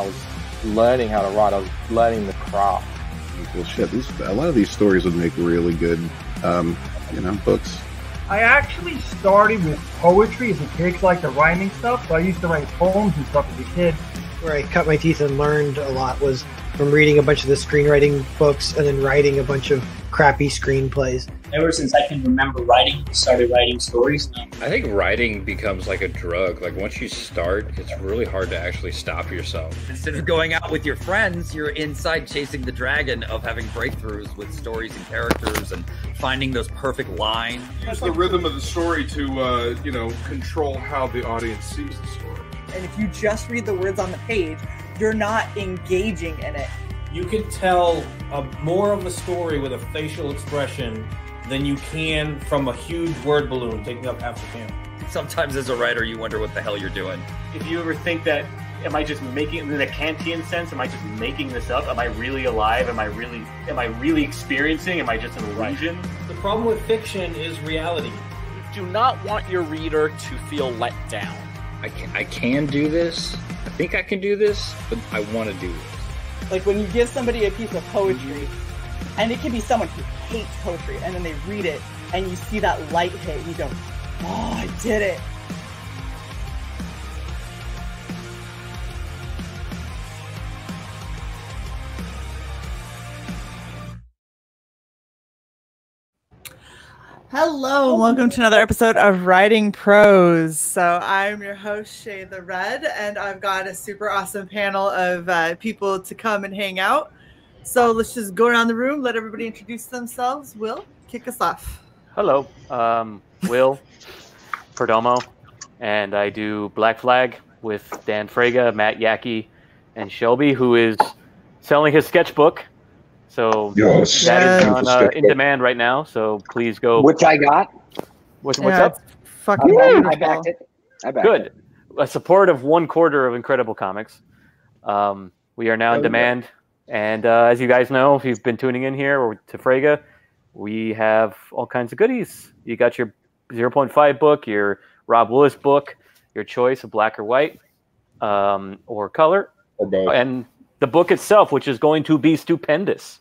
I was learning how to write. I was learning the craft. Well, shit, a lot of these stories would make really good, books. I actually started with poetry as a kid because I like the rhyming stuff, so I used to write poems and stuff as a kid. Where I cut my teeth and learned a lot was from reading a bunch of the screenwriting books and then writing a bunch of crappy screenplays. Ever since I can remember writing, I started writing stories. I think writing becomes like a drug. Like once you start, it's really hard to actually stop yourself. Instead of going out with your friends, you're inside chasing the dragon of having breakthroughs with stories and characters and finding those perfect lines. Use the rhythm of the story to, control how the audience sees the story. And if you just read the words on the page, you're not engaging in it. You can tell more of a story with a facial expression than you can from a huge word balloon taking up half the panel. Sometimes as a writer, you wonder what the hell you're doing. If you ever think that, am I just making it in the Kantian sense? Am I just making this up? Am I really alive? Am I really experiencing? Am I just an illusion? The problem with fiction is reality. You do not want your reader to feel let down. I can do this. I think I can do this, but I want to do this. Like when you give somebody a piece of poetry, and it can be someone who hates poetry, and then they read it, and you see that light hit, and you go, oh, I did it. Hello, and welcome to another episode of Writing Prose. So I'm your host, Shae the Red, and I've got a super awesome panel of people to come and hang out. So let's just go around the room, let everybody introduce themselves. Will, kick us off. Hello, Will Perdomo, and I do Black Flag with Dan Frega, Matt Yackey, and Shelby, who is selling his sketchbook. So that is on in demand right now. So please go. Which I got. What's up? Fucking I backed it. Good. A support of 1/4 of Incredible Comics. We are now in demand. And as you guys know, if you've been tuning in here or to Frega, we have all kinds of goodies. You got your 0.5 book, your Rob Willis book, your choice of black or white, or color, or both. And the book itself, which is going to be stupendous.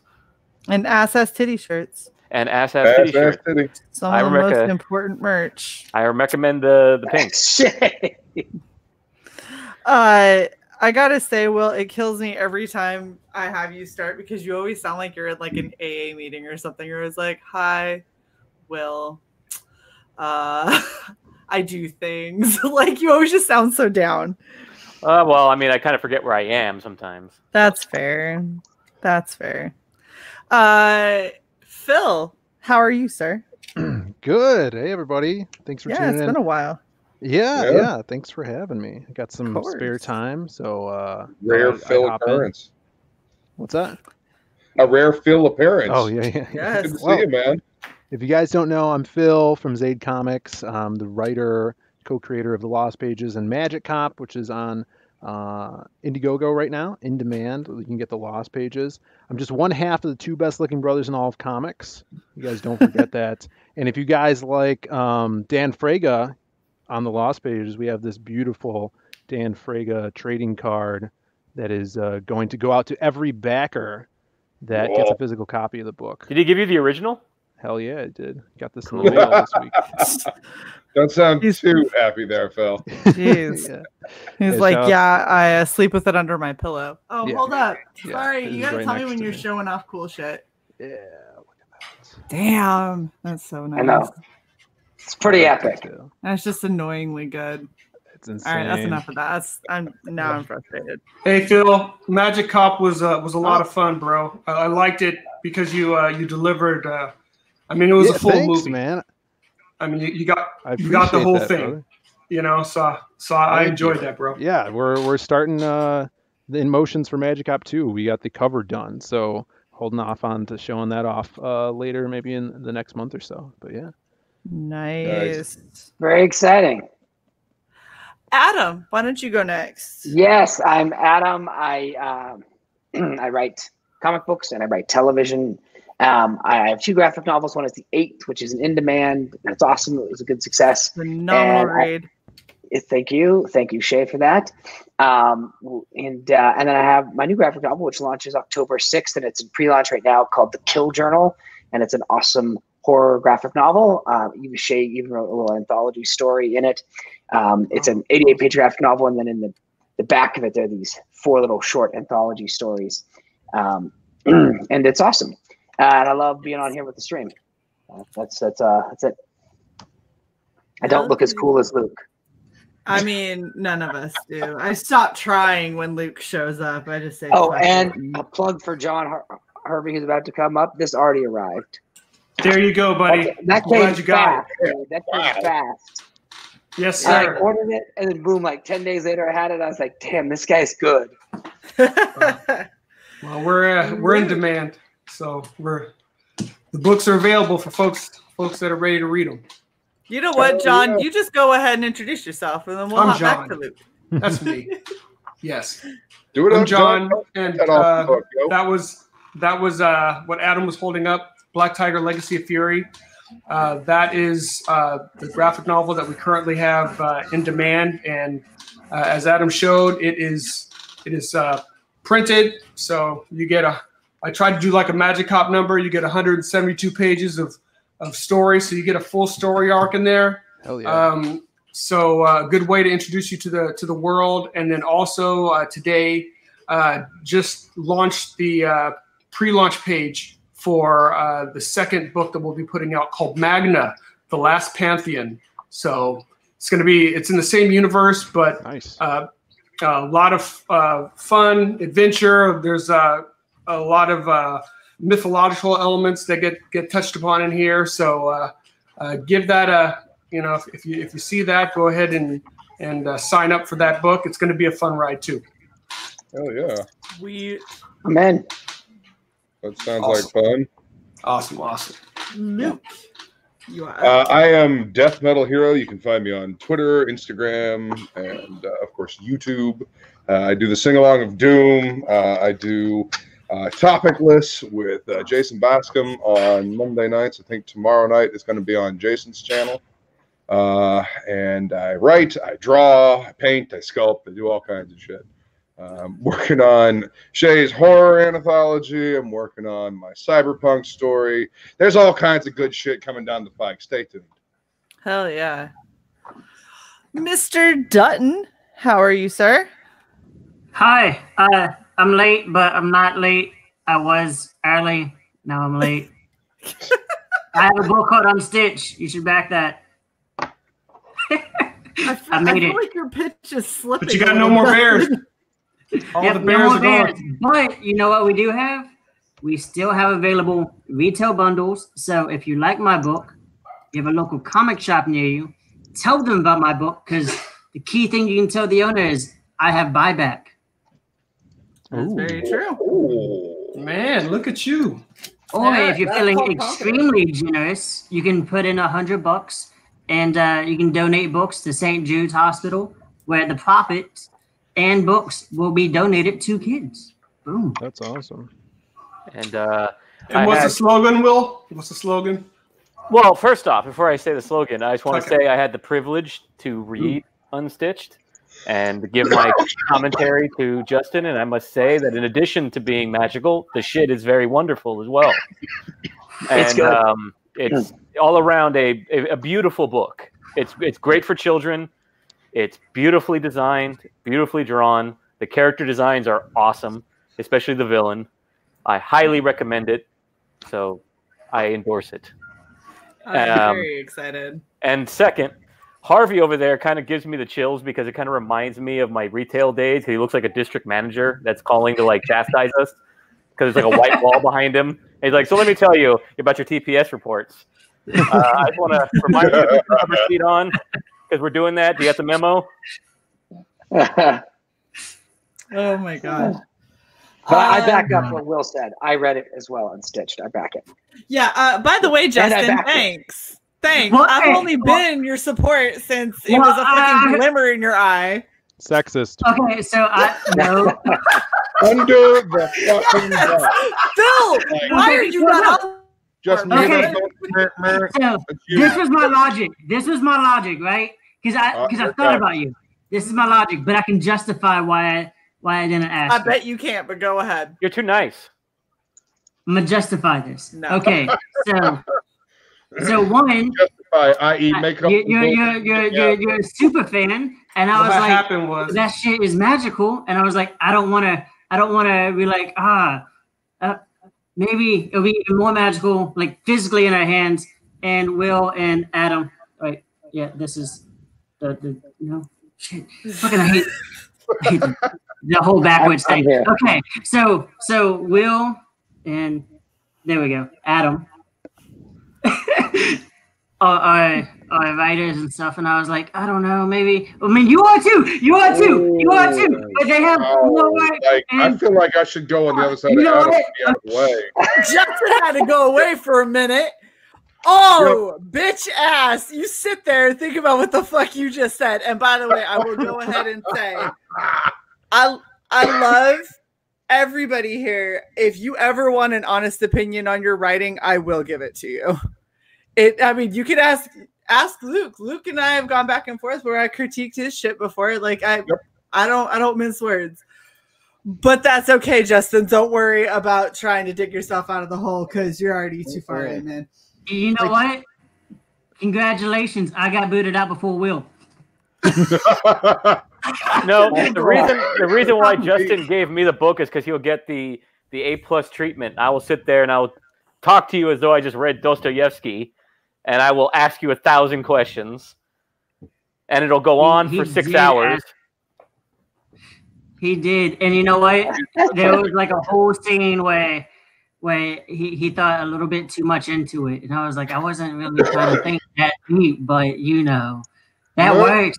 And ass titty shirts. And ass titty shirts. Some of the most important merch. I recommend the pink. I gotta say, Will, it kills me every time I have you start because you always sound like you're at like an AA meeting or something. You're always like, "Hi, Will. I do things." Like you always just sound so down. Well, I mean, I kind of forget where I am sometimes. That's fair. That's fair. Phil, how are you, sir? Good. Hey, everybody. Thanks for tuning in. Yeah, it's been a while. Yeah. Thanks for having me. I got some spare time, so rare Phil appearance. What's that? A rare Phil appearance. Oh yeah. Yes. Good to see you, man. If you guys don't know, I'm Phil from Zaid Comics. I'm the writer, co-creator of the Lost Pages and Magic Cop, which is on Indiegogo right now, in demand. You can get the Lost Pages. I'm just one half of the two best-looking brothers in all of comics. You guys don't forget that. And if you guys like Dan Frega on the Lost Pages, we have this beautiful Dan Frega trading card that is going to go out to every backer that gets a physical copy of the book. Did he give you the original? Hell yeah, I did. Got this in the mail this week. Don't sound too happy there, Phil. Jeez. He's like, I sleep with it under my pillow. Oh, hold up. Sorry, you gotta tell me when you're showing off cool shit. Yeah, look at that. Damn, that's so nice. I know. It's pretty epic. That's just annoyingly good. It's insane. All right, that's enough of that. I'm frustrated. Hey, Phil, Magic Cop was a lot of fun, bro. I liked it because you delivered. I mean, it was a full movie, man. I mean, you got the whole thing, brother. So I enjoyed that, bro. Yeah, we're starting the motions for Magic Cop 2. We got the cover done, so holding off on to showing that off later, maybe in the next month or so. But yeah, nice. Very exciting. Adam, why don't you go next? Yes, I'm Adam. I write comic books and I write television. I have 2 graphic novels. One is The Eighth, which is an in demand. That's awesome. It was a good success. Phenomenal read. Thank you, Shae, for that. And then I have my new graphic novel, which launches October 6th, and it's in pre-launch right now, called The Kill Journal, and it's an awesome horror graphic novel. Shae even wrote a little anthology story in it. It's an 88-page graphic novel, and then in the back of it, there are these 4 little short anthology stories, and it's awesome. And I love being on here with the stream. That's it. I don't look as cool as Luke. I mean, none of us do. I stopped trying when Luke shows up. I just say, oh, and a plug for John Harvey, who's about to come up. This already arrived. There you go, buddy. That came fast. That came fast. Yes, sir. I ordered it, and then boom, like 10 days later, I had it. I was like, damn, this guy's good. Well, we're in demand, so the books are available for folks that are ready to read them. You know what, John? You just go ahead and introduce yourself, and then we'll hop back to Luke. That's me. Yes. Do it, I'm John, and that was what Adam was holding up. Black Tiger: Legacy of Fury. That is the graphic novel that we currently have in demand, and as Adam showed, it is printed. So you get I tried to do like a Magic Cop number. You get 172 pages of story, so you get a full story arc in there. Hell yeah. So a good way to introduce you to the world. And then also today just launched the pre-launch page for the second book that we'll be putting out, called Magna, The Last Pantheon. So it's in the same universe, but nice. A lot of fun, adventure. There's a lot of mythological elements that get touched upon in here. So give that if you see that, go ahead and sign up for that book. It's going to be a fun ride too. Oh yeah. Amen. That sounds like fun. Awesome. Luke. I am Death Metal Hero. You can find me on Twitter, Instagram, and of course YouTube. I do the sing-along of Doom. I do Topic Lists with Jason Bascom on Monday nights. I think tomorrow night is going to be on Jason's channel. And I write, I draw, I paint, I sculpt, I do all kinds of shit. Working on Shae's horror anthology. I'm working on my cyberpunk story. There's all kinds of good shit coming down the pike. Stay tuned. Hell yeah. Mr. Dutton, how are you, sir? Hi. I'm late, but I'm not late. I was early. Now I'm late. I have a book called Unstitched. You should back that. I made feel it. like your pitch is slipping. But you got no more bears. All the bears are gone. But you know what we do have? We still have available retail bundles. So if you like my book, you have a local comic shop near you, tell them about my book, because the key thing you can tell the owner is I have buyback. That's very true. Ooh. Man, look at you. Or if you're feeling extremely generous, you can put in $100 and you can donate books to St. Jude's Hospital, where the profit and books will be donated to kids. Boom. That's awesome. And what's the slogan, Will? What's the slogan? Well, first off, before I say the slogan, I just want to say I had the privilege to read Unstitched and give my commentary to Justin, and I must say that in addition to being magical, the shit is very wonderful as well. It's good. It's all around a beautiful book. It's great for children. It's beautifully designed, beautifully drawn. The character designs are awesome, especially the villain. I highly recommend it, so I endorse it. I'm very excited. And second, Harvey over there kind of gives me the chills because it kind of reminds me of my retail days. He looks like a district manager that's calling to like chastise us because there's like a white wall behind him. And he's like, so let me tell you about your TPS reports. I just want to remind you to put the cover sheet on because we're doing that. Do you get the memo? Oh my God. But I back up what Will said. I read it as well, Unstitched. I back it. Yeah. By the way, Justin, thanks. Thanks. Well, I've only been your support since it was a fucking glimmer in your eye. Sexist. Okay, so I know. Under the fucking Phil, why are you not on? Just Okay. So, this was my logic. Right? Because I thought about you. This is my logic, but I can justify why I didn't ask. I bet you can't, but go ahead. You're too nice. I'm gonna justify this. No. Okay, so one, justify, i.e., make up. You're a super fan, and I was What like, happened was that shit is magical, and I was like, I don't want to be like, maybe it'll be even more magical, like physically in our hands. And Will and Adam, right? Yeah, this is the shit. Fucking I hate the whole backwards thing. Okay, so Will and there we go, Adam. Are writers and stuff, and I was like, I don't know, maybe. I mean, you are too. But they have I feel like I should go on the other side of Adam and be out of the way. Justin had to go away for a minute. Oh, bitch ass. You sit there and think about what the fuck you just said. And by the way, I will go ahead and say, I love everybody here. If you ever want an honest opinion on your writing, I will give it to you. I mean, you could ask Luke. Luke and I have gone back and forth where I critiqued his shit before. Like I don't mince words. But that's okay, Justin. Don't worry about trying to dig yourself out of the hole because you're already too far in, man. You know what? Congratulations. I got booted out before Will. No, the reason why Justin gave me the book is because he'll get the A+ treatment. I will sit there and I will talk to you as though I just read Dostoevsky, and I will ask you 1,000 questions, and it'll go on for 6 hours. He did, and you know what? There was like a whole scene where he thought a little bit too much into it, and I was like, I wasn't really trying to think that deep, but that works.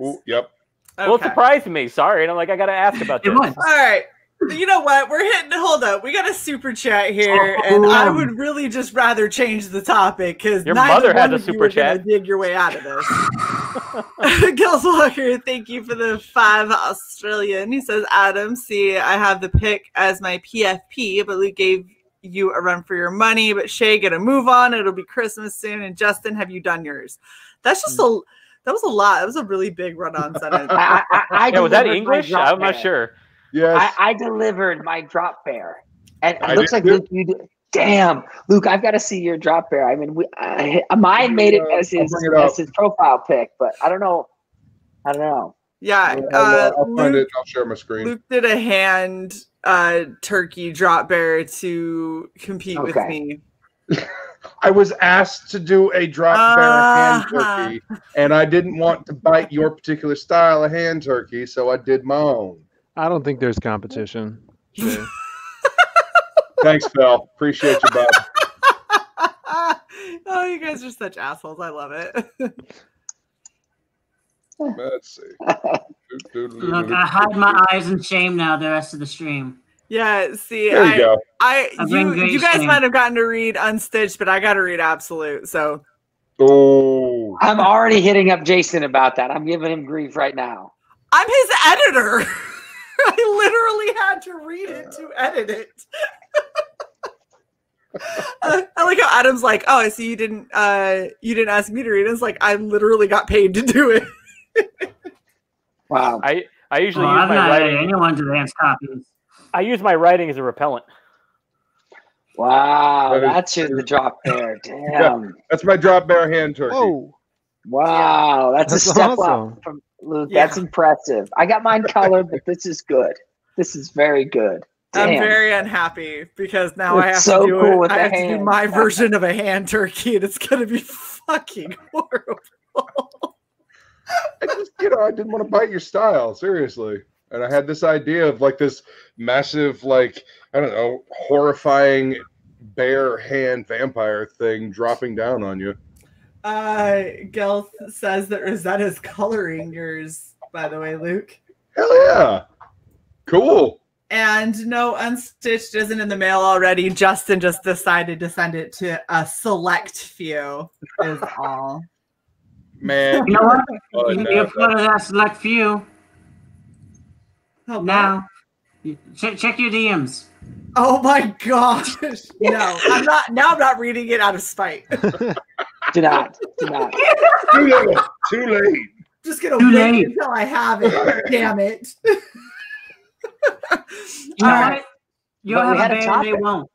Ooh, yep. Well, it surprised me. Sorry, and I'm like, I gotta ask about this. All right. You know what? Hold up. We got a super chat here, and I would really just rather change the topic because your mother has a super chat. Dig your way out of this. Gills Walker, thank you for the 5 Australian. He says, Adam, see, I have the pick as my PFP, but Luke gave you a run for your money. But Shae, get a move on. It'll be Christmas soon. And Justin, have you done yours? That's just that was a lot. That was a really big run-on sentence. Was that English? I'm not sure. Yes. I delivered my drop bear. And it looks like Luke, you did. Damn, Luke, I've got to see your drop bear. I mean, mine made it as his profile pic, but I don't know. Yeah, I'll find it. I'll share my screen. Luke did a hand turkey drop bear to compete with me. I was asked to do a drop bear hand turkey, and I didn't want to bite your particular style of hand turkey, so I did my own. I don't think there's competition. Thanks, Phil. Appreciate you, bud. Oh, you guys are such assholes. I love it. Let's see. Look, I hide my eyes in shame now the rest of the stream. Yeah, see, there you go. You guys might have gotten to read Unstitched, but I got to read Absolute, so. Oh. I'm already hitting up Jason about that. I'm giving him grief right now. I'm his editor. I literally had to read it to edit it. I like how Adam's like, oh, I see you didn't ask me to read it. It's like I literally got paid to do it. Wow. I usually use my writing. Anyone's advanced copies. I use my writing as a repellent. Wow, that's the drop bear. Damn. Yeah, that's my drop bear hand turkey. Oh. Wow, that's a step awesome. up from Luke. Yeah. That's impressive. I got mine colored, but this is good. This is very good. Damn. I'm very unhappy because now I have to do it. I have to do my version of a hand turkey, and it's gonna be fucking horrible. I just, I didn't want to bite your style, seriously. And I had this idea of like this massive, like, I don't know, horrifying bare hand vampire thing dropping down on you. Gelth says that Rosetta's coloring yours, by the way, Luke. Hell yeah. Cool. And no, Unstitched isn't in the mail already. Justin just decided to send it to a select few, is all. Man. You know what? You can put that select few. Oh, now, check your DMs. Oh my gosh! No, I'm not. Now I'm not reading it out of spite. Do not. Do not. Too late. Too late. Just gonna Too wait late. until I have it. Damn it. You know Alright. what? You'll But we have had a a bear and they topic. won't.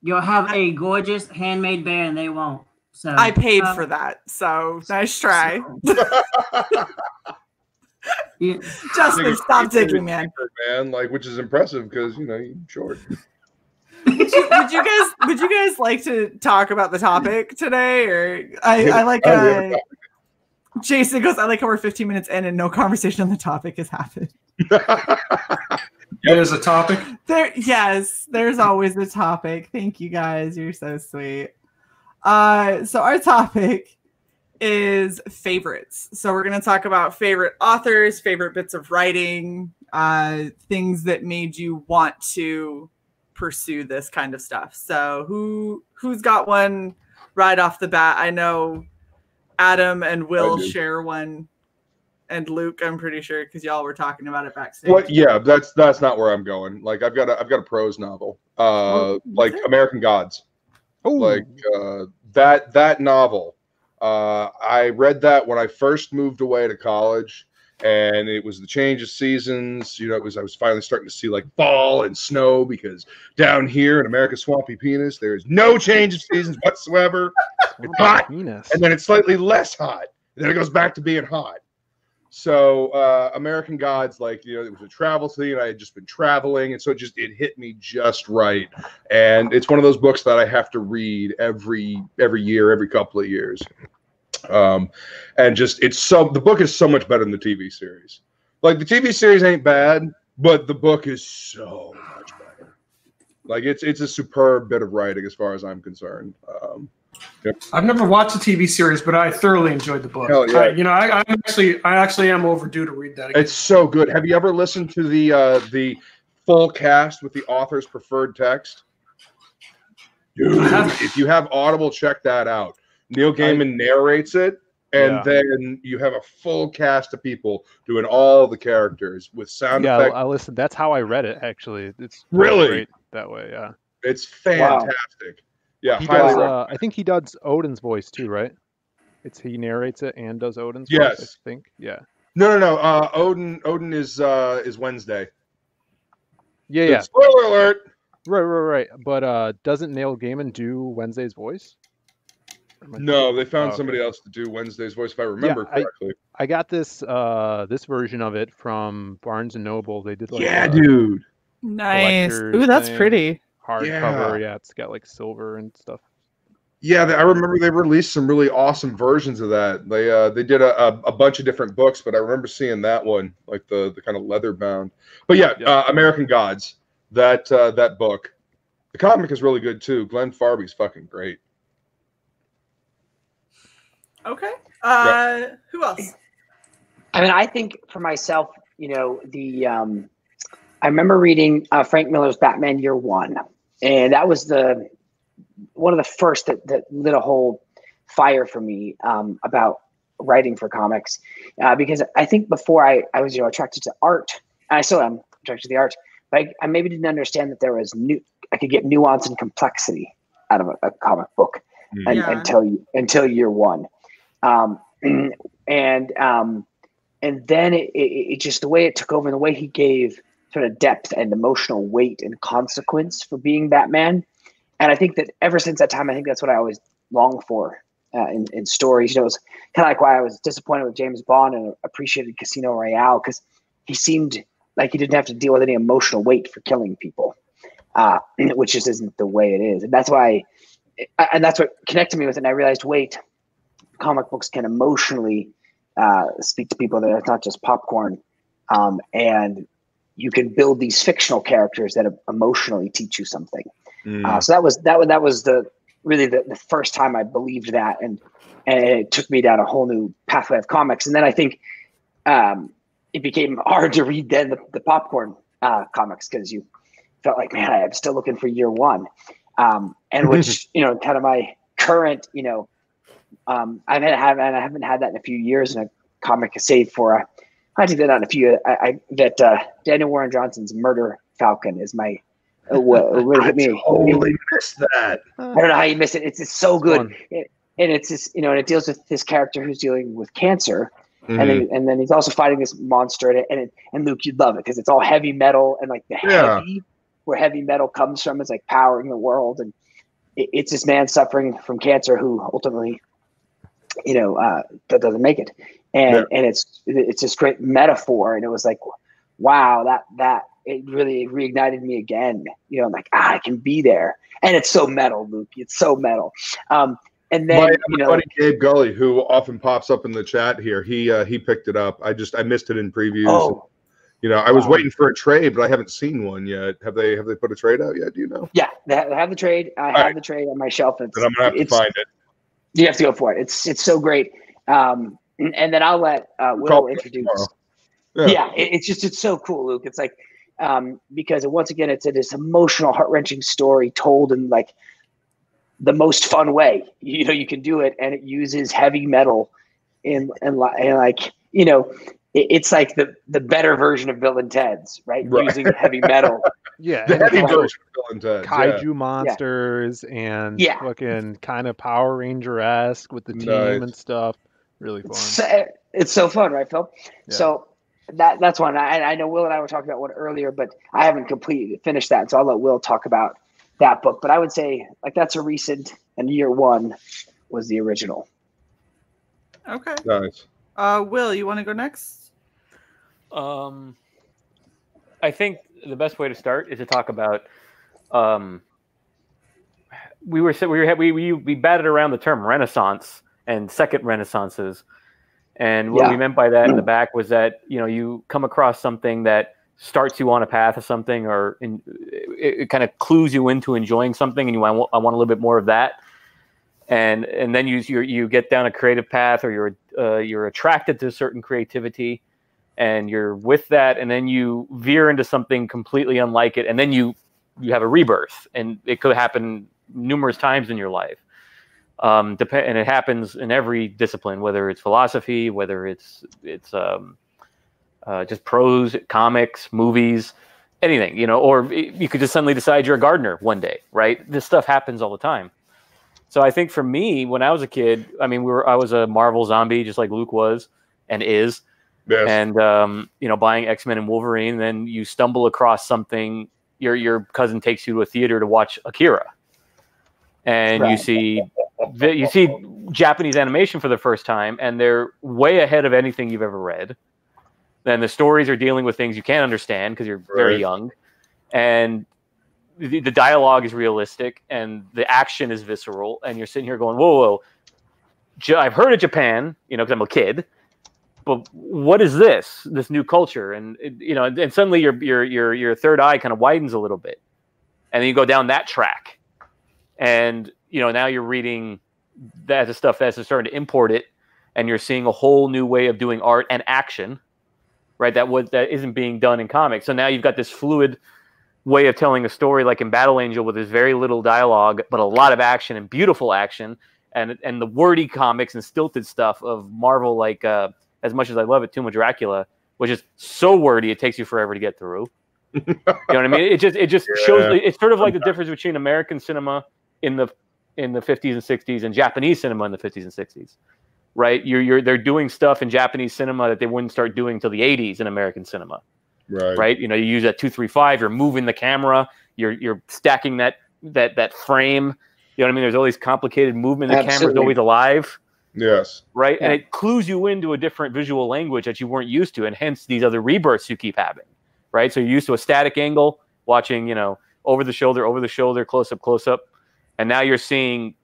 You'll have a gorgeous handmade bear and they won't. So I paid for that, so nice try. Yeah. Justin, stop digging, man. Man, like, which is impressive because you're short. Would you guys like to talk about the topic today, or I like Jason goes, I like how we're 15 minutes in and no conversation on the topic has happened. There's a topic. There's always a topic. Thank you guys, you're so sweet. So our topic is favorites. So we're going to talk about favorite authors, favorite bits of writing, things that made you want to pursue this kind of stuff. So who's got one right off the bat? I know Adam and Will share one, and Luke, I'm pretty sure, because y'all were talking about it backstage. What? Yeah, that's not where I'm going. Like, I've got a prose novel, like American Gods. Oh, like that novel. I read that when I first moved away to college, and it was the change of seasons. I was finally starting to see like fall and snow, because down here in America's swampy penis, there is no change of seasons whatsoever. It's hot, and then it's slightly less hot, and then it goes back to being hot. So American Gods, like, it was a travel scene. I had just been traveling, and so it hit me just right. And it's one of those books that I have to read every year, every couple of years. And just the book is so much better than the TV series. Like, the TV series ain't bad, but the book is so much better. Like, it's a superb bit of writing as far as I'm concerned. I've never watched the TV series, but I thoroughly enjoyed the book. Hell yeah. I actually am overdue to read that again. It's so good. Have you ever listened to the full cast with the author's preferred text? Dude, if you have Audible, check that out. Neil Gaiman narrates it, and then you have a full cast of people doing all the characters with sound effects. I listened. That's how I read it, actually. It's really great that way. Yeah, it's fantastic. Yeah, he does, I think he does Odin's voice too, right? He narrates it and does Odin's voice, I think. Yeah. No. Odin is Wednesday. Yeah. Spoiler alert. Right. But doesn't Neil Gaiman do Wednesday's voice? No, they found somebody else to do Wednesday's voice, if I remember correctly. I got this version of it from Barnes and Noble. They did dude. Nice. Ooh, that's pretty. Hardcover, it's got like silver and stuff. Yeah, I remember they released some really awesome versions of that. They did a bunch of different books, but I remember seeing that one, like the kind of leather bound. But American Gods, that book. The comic is really good too. Glenn Farby's fucking great. Okay. Who else? I mean, I think for myself, I remember reading Frank Miller's Batman Year One, and that was one of the first that lit a whole fire for me about writing for comics, because I think before I was attracted to art, and I still am attracted to the art, but I maybe didn't understand that there was I could get nuance and complexity out of a comic book until Year One, and then it just, the way it took over and the way he gave sort of depth and emotional weight and consequence for being Batman. And I think that ever since that time, I think that's what I always long for in stories. It was kind of like why I was disappointed with James Bond and appreciated Casino Royale, because he seemed like he didn't have to deal with any emotional weight for killing people, which just isn't the way it is. And that's why, and that's what connected me with it. And I realized, wait, comic books can emotionally speak to people. That it's not just popcorn, and you can build these fictional characters that emotionally teach you something. So that was really the first time I believed that, and it took me down a whole new pathway of comics. And then I think it became hard to read then the popcorn comics, because you felt like, man, I'm still looking for Year One, and which kind of my current I haven't had that in a few years, and a comic is saved for I think that on a few. Daniel Warren Johnson's Murder Falcon is my. Really hit me. Totally missed that. I don't know how you missed it. It's so good. and it's this, and it deals with this character who's dealing with cancer, Mm-hmm. and then he's also fighting this monster, and Luke, you'd love it because it's all heavy metal and like the heavy, where heavy metal comes from is like powering the world, and it's this man suffering from cancer who ultimately, doesn't make it, and it's this great metaphor, and it was like, wow, that it really reignited me again, I'm like, I can be there, and it's so metal, Luke, it's so metal. And then my buddy Gabe Gully, who often pops up in the chat here, he picked it up. I missed it in previews. Oh, I was waiting for a trade, but I haven't seen one yet. Have they put a trade out yet? Do you know? Yeah, they have the trade. I have the trade on my shelf. Then I'm gonna have to find it. You have to go for it. It's so great. And then I'll let Will introduce. Yeah, it's so cool, Luke. It's like because once again, it's this emotional, heart-wrenching story told in like the most fun way. You can do it, and it uses heavy metal and like it's like the better version of Bill and Ted's, right? Using heavy metal. Yeah, the heavy version of Bill and Ted's. Kaiju monsters and fucking kind of Power Ranger-esque with the team and stuff. Really fun. It's so fun, right, Phil? Yeah. So that's one. I know Will and I were talking about one earlier, but I haven't completely finished that, so I'll let Will talk about that book. But I would say like that's a recent, and year one was the original. Okay. Nice. Will, you want to go next? I think the best way to start is to talk about. We batted around the term Renaissance and second Renaissances, and what we meant by that in the back was that you come across something that starts you on a path of something, or it kind of clues you into enjoying something, and I want a little bit more of that. And then you get down a creative path, or you're attracted to certain creativity, and you're with that, and then you veer into something completely unlike it, and then you have a rebirth, and it could happen numerous times in your life. And it happens in every discipline, whether it's philosophy, whether it's just prose, comics, movies, anything, or you could just suddenly decide you're a gardener one day, right? This stuff happens all the time. So I think for me, when I was a kid, I was a Marvel zombie, just like Luke was and is. Yes. And, buying X-Men and Wolverine, then you stumble across something, your cousin takes you to a theater to watch Akira. And you see Japanese animation for the first time, and they're way ahead of anything you've ever read. Then the stories are dealing with things you can't understand because you're very young. And the dialogue is realistic, and the action is visceral, and you're sitting here going, whoa. I've heard of Japan, because I'm a kid, but what is this new culture? And and suddenly your third eye kind of widens a little bit, and then you go down that track, and now you're reading that stuff that's starting to import it, and you're seeing a whole new way of doing art and action, right? That isn't being done in comics. So now you've got this fluid way of telling a story, like in Battle Angel, with this very little dialogue but a lot of action and beautiful action, and the wordy comics and stilted stuff of Marvel, like as much as I love it, Tomb of Dracula, which is so wordy it takes you forever to get through. You know what I mean? It just shows. It's sort of like the difference between American cinema in the 50s and 60s and Japanese cinema in the 50s and 60s, right? They're doing stuff in Japanese cinema that they wouldn't start doing until the 80s in American cinema. Right. You use that 2-3-5. You're moving the camera. You're stacking that frame. You know what I mean? There's all these complicated movement. The camera's always alive. Yes. Right. Yeah. And it clues you into a different visual language that you weren't used to, and hence these other rebirths you keep having. Right. So you're used to a static angle, watching over the shoulder, close up, and now you're seeing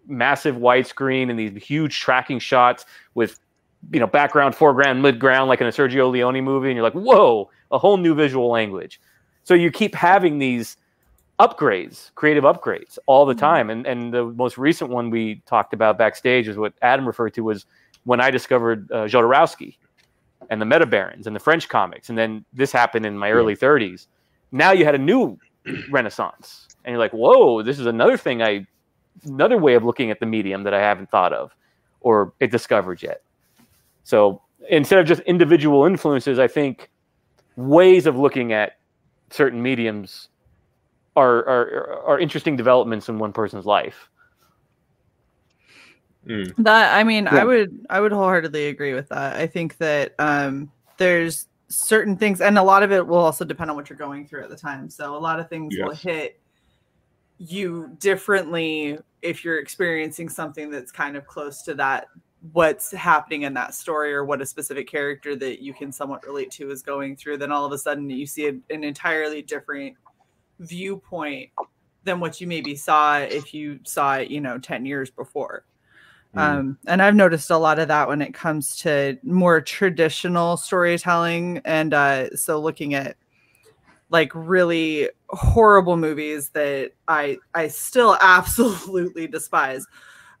massive widescreen and these huge tracking shots with background, foreground, midground, like in a Sergio Leone movie, and you're like, whoa, a whole new visual language. So you keep having these creative upgrades all the time. And the most recent one we talked about backstage is what Adam referred to, was when I discovered Jodorowsky and the Meta Barons and the French comics. And then this happened in my early 30s. Now you had a new renaissance, and you're like, whoa, this is another way of looking at the medium that I haven't thought of or discovered yet. So instead of just individual influences, I think ways of looking at certain mediums are interesting developments in one person's life. That, I mean, I would wholeheartedly agree with that. I think that there's certain things, and a lot of it will also depend on what you're going through at the time. So a lot of things will hit you differently if you're experiencing something that's kind of close to that, what's happening in that story, or what a specific character that you can somewhat relate to is going through. Then all of a sudden you see an entirely different viewpoint than what you maybe saw if you saw it, 10 years before. And I've noticed a lot of that when it comes to more traditional storytelling. And so looking at like really horrible movies that I still absolutely despise.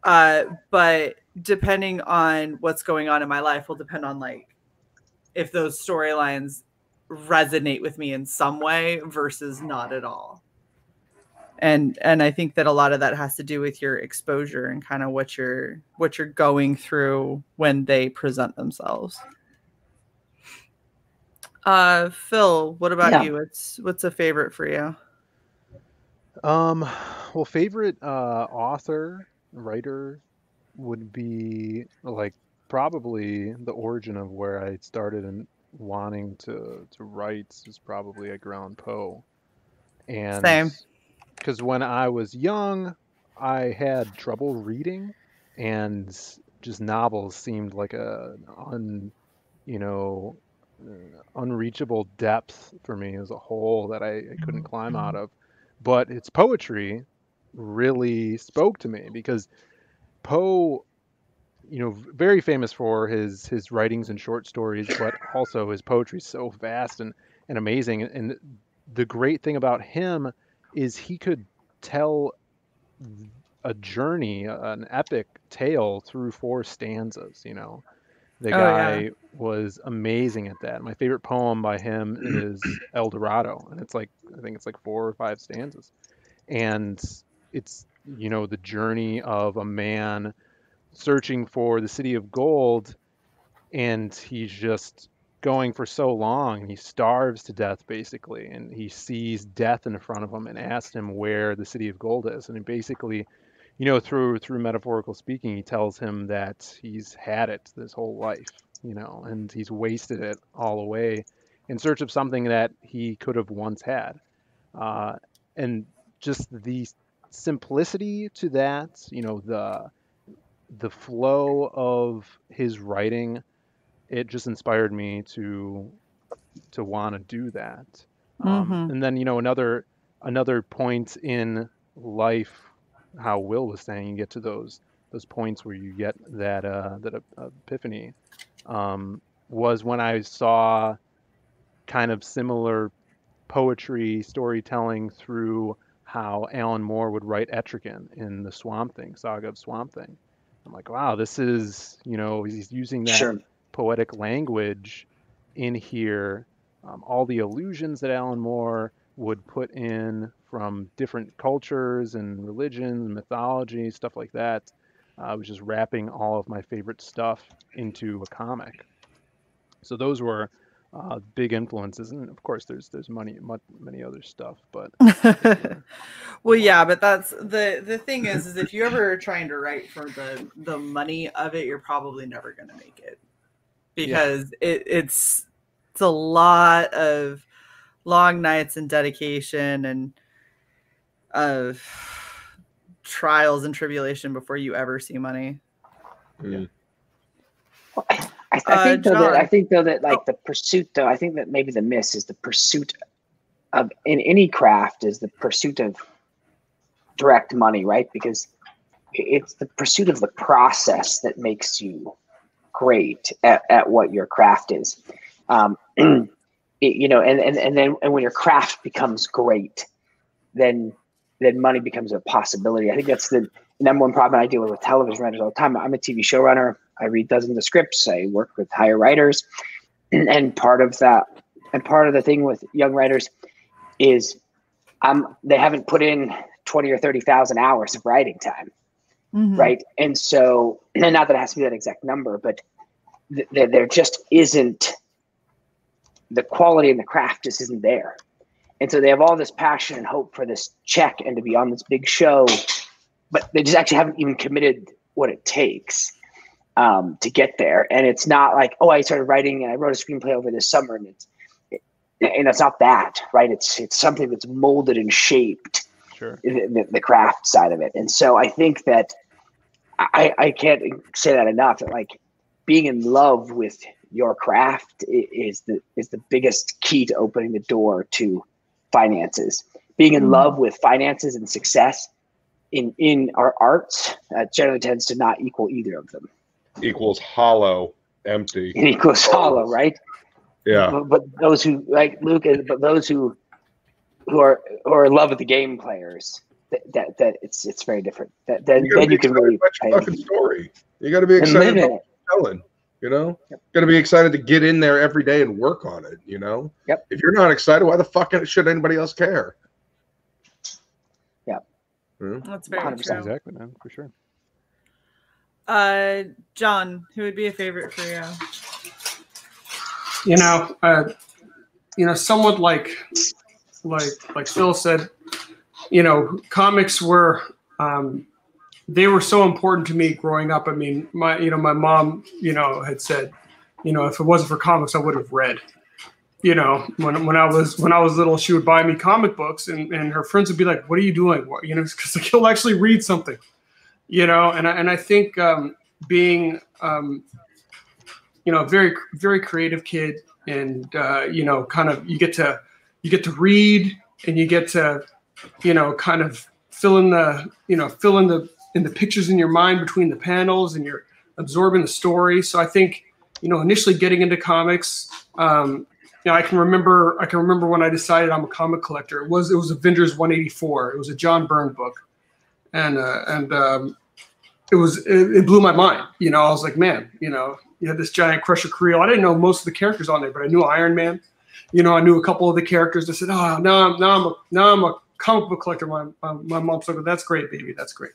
But depending on what's going on in my life will depend on like if those storylines resonate with me in some way versus not at all. And I think that a lot of that has to do with your exposure and kind of what you're going through when they present themselves. Phil, what about you? What's a favorite for you? Well, favorite author, writer would be like probably the origin of where I started and wanting to write is probably Edgar Allan Poe. And same. Because when I was young, I had trouble reading, and just novels seemed like unreachable depth for me as a hole that I couldn't climb out of. But its poetry really spoke to me because Poe, very famous for his writings and short stories, but also his poetry is so vast and amazing. And the great thing about him is he could tell a journey, an epic tale through 4 stanzas. The guy was amazing at that. My favorite poem by him is El Dorado, and I think it's like 4 or 5 stanzas, and it's the journey of a man searching for the city of gold, and he's just going for so long. He starves to death basically, and he sees death in front of him and asks him where the city of gold is, and he basically, through metaphorical speaking, he tells him that he's had it this whole life, and he's wasted it all away in search of something that he could have once had. And just the simplicity to that, the flow of his writing, it just inspired me to want to do that. And then, another point in life, how Will was saying, you get to those points where you get that epiphany, was when I saw kind of similar poetry storytelling through how Alan Moore would write Etrigan in the Swamp Thing, Saga of Swamp Thing. I'm like, wow, this is, he's using that poetic language in here. All the allusions that Alan Moore would put in from different cultures and religions, mythology, stuff like that. I was just wrapping all of my favorite stuff into a comic. So those were big influences, and of course, there's many other stuff. But well, yeah, but that's the thing is if you're ever trying to write for the money of it, you're probably never going to make it, because it's a lot of long nights and dedication and of trials and tribulation before you ever see money. I think though that like the pursuit, though, I think that maybe the miss is the pursuit of, in any craft, is the pursuit of direct money, right? Because it's the pursuit of the process that makes you great at what your craft is. And then when your craft becomes great, then money becomes a possibility. I think that's the number one problem I deal with television writers all the time. I'm a TV showrunner. I read dozens of scripts. I work with higher writers, and part of the thing with young writers is they haven't put in 20 or 30,000 hours of writing time, right? And so, and not that it has to be that exact number, but there just isn't, the quality in the craft just isn't there. And so they have all this passion and hope for this check and to be on this big show, but they just actually haven't even committed what it takes to get there. And it's not like, oh, I started writing and I wrote a screenplay over this summer, and it's not that, right? It's something that's molded and shaped. Sure. The craft side of it. And so I think that I can't say that enough, that like being in love with your craft is the biggest key to opening the door to finances. Being in love with finances and success in our arts generally tends to not equal either of them. Equals hollow, empty. It equals hollow, right? Yeah. But those who like Luke, but those who are in love with the game players, that it's very different. Then you can really play fucking story. You got to be excited about telling. You know, got to be excited to get in there every day and work on it. You know, if you're not excited, why the fuck should anybody else care? Yeah, that's very 100%. true. Exactly, man, for sure. John, who would be a favorite for you? Somewhat like Phil said, comics were they were so important to me growing up. I mean, my mom, had said, if it wasn't for comics, I would have read. When I was little, she would buy me comic books, and her friends would be like, "What are you doing?" Because he'll actually read something, and I think being a very, very creative kid, and kind of you get to read, and you get to kind of fill in the pictures in your mind between the panels, and you're absorbing the story. So I think initially getting into comics, I can remember when I decided I'm a comic collector. It was Avengers 184. It was a John Byrne book, and it blew my mind. I was like, man, you had this giant Crusher Creel. I didn't know most of the characters on there, but I knew Iron Man. I knew a couple of the characters. I said, oh, now I'm a comic book collector. My mom's like, that's great, baby, that's great.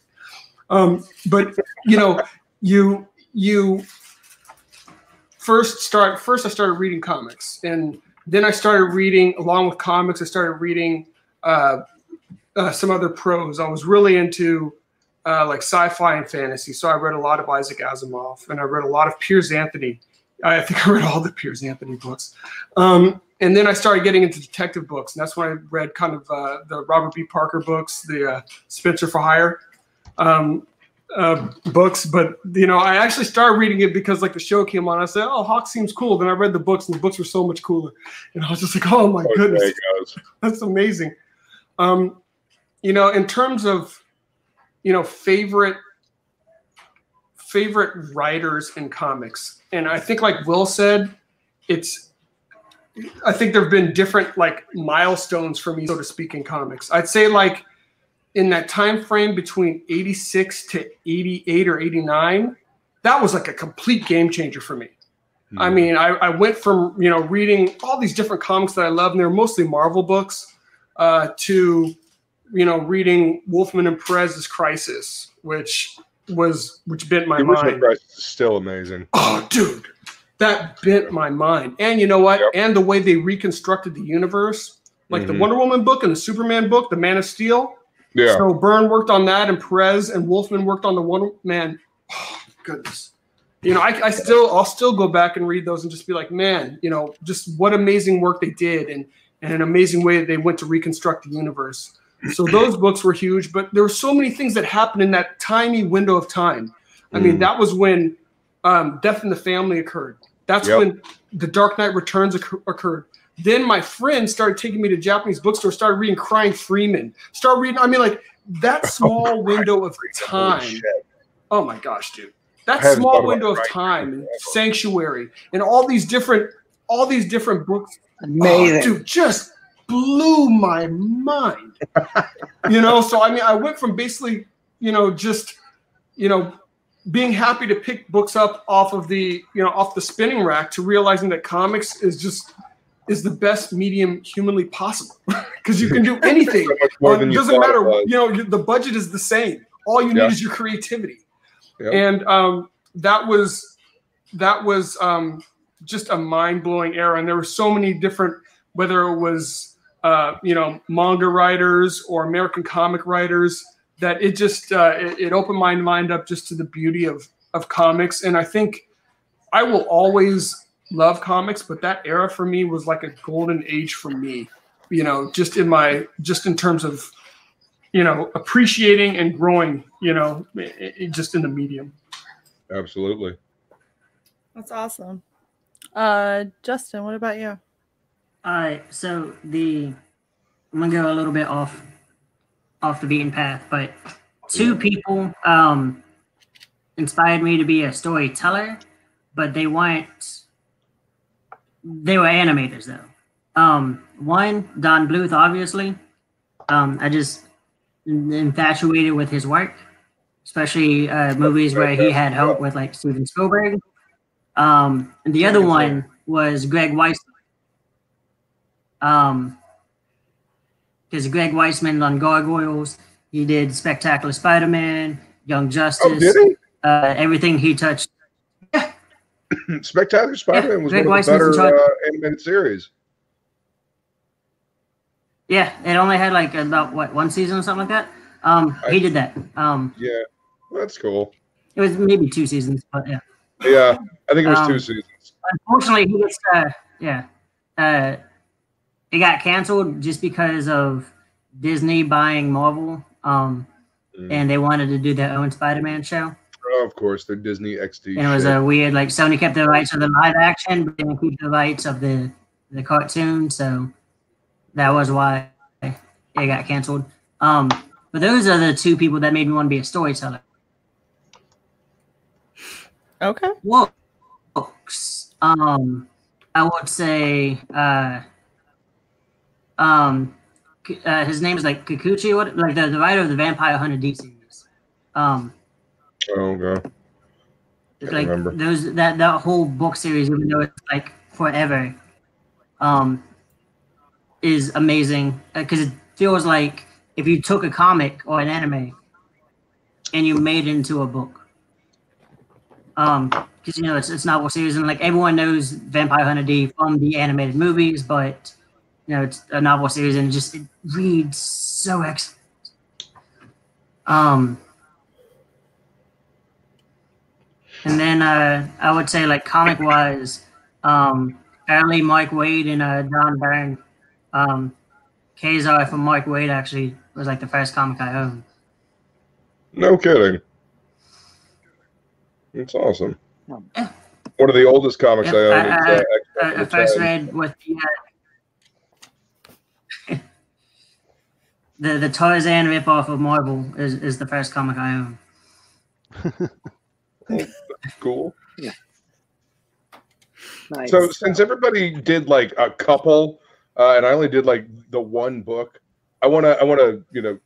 But you first I started reading comics, and then I started reading, along with comics, I started reading some other prose. I was really into like sci-fi and fantasy, so I read a lot of Isaac Asimov, and I read a lot of Piers Anthony. I think I read all the Piers Anthony books. And then I started getting into detective books, and that's when I read kind of the Robert B. Parker books, the Spencer for Hire books. But I actually started reading it because like the show came on. I said, "Oh, Hawk seems cool." Then I read the books, and the books were so much cooler, and I was just like, "Oh my goodness, that's amazing." In terms of favorite writers in comics, and I think like Will said, I think there have been different like milestones for me, so to speak, in comics. I'd say like in that time frame between 86 to 88 or 89, that was like a complete game changer for me. Mm-hmm. I mean, I went from reading all these different comics that I love, and they're mostly Marvel books, to reading Wolfman and Perez's Crisis, which bent my mind. The original Crisis is still amazing. Oh, dude. That bent my mind. And you know what? Yep. And the way they reconstructed the universe, like the Wonder Woman book and the Superman book, the Man of Steel. Yeah. So Byrne worked on that, and Perez and Wolfman worked on the Wonder Man. Oh, goodness. I'll still go back and read those and just be like, man, just what amazing work they did, and an amazing way that they went to reconstruct the universe. So those books were huge, but there were so many things that happened in that tiny window of time. I mean, that was when Death in the Family occurred. That's when The Dark Knight Returns occurred. Then my friend started taking me to Japanese bookstores, started reading Crying Freeman, like that small window of time. Oh my gosh, dude. That small window of time, and Sanctuary, and all these different books. Amazing. Oh, dude, just blew my mind. So I mean, I went from basically, being happy to pick books up off the spinning rack to realizing that comics is the best medium humanly possible, because you can do anything. It doesn't matter. The budget is the same. All you need is your creativity. Yep. And that was just a mind-blowing era. And there were so many different, whether it was manga writers or American comic writers that it just it opened my mind up just to the beauty of comics. And I think I will always love comics, but that era for me was like a golden age for me, you know, just in terms of, you know, appreciating and growing, you know, just in the medium. Absolutely. That's awesome. Justin, what about you? All right, so I'm gonna go a little bit off the beaten path, but two people inspired me to be a storyteller, but they were animators though. One, Don Bluth, obviously. I just infatuated with his work, especially movies where he had help with like Steven Spielberg. And the other one was Greg Weisman. Because Greg Weisman on Gargoyles, he did Spectacular Spider-Man, Young Justice. Oh, did he? Everything he touched. Yeah. Spectacular Spider-Man was Greg one of the Weisman's better animated series. Yeah, it only had like about one season or something like that. He did that. Yeah, that's cool. It was maybe 2 seasons, but yeah. Yeah, I think it was 2 seasons. Unfortunately, he gets it got canceled just because of Disney buying Marvel, and they wanted to do their own Spider-Man show. Oh, of course, they're Disney XD. And it was a weird, like Sony kept the rights of the live action, but didn't keep the rights of the cartoon, so that was why it got canceled. But those are the two people that made me want to be a storyteller. Okay. Books. I would say his name is like Kikuchi, like the writer of the Vampire Hunter D series. Oh god. Like those that whole book series, even though it's like forever, is amazing because it feels like if you took a comic or an anime and you made it into a book. Because you know it's novel series and like everyone knows Vampire Hunter D from the animated movies, but you know it's a novel series and it reads so excellent. And then I would say like comic wise, early Mike Wade and Don Byrne. Kazar from Mike Wade actually was like the first comic I owned. No kidding. It's awesome. Yeah. One of the oldest comics I own. I first read with the Tarzan ripoff of Marvel is the first comic I own. That's cool. Yeah. Nice. So since everybody did like a couple, and I only did like the one book, I want to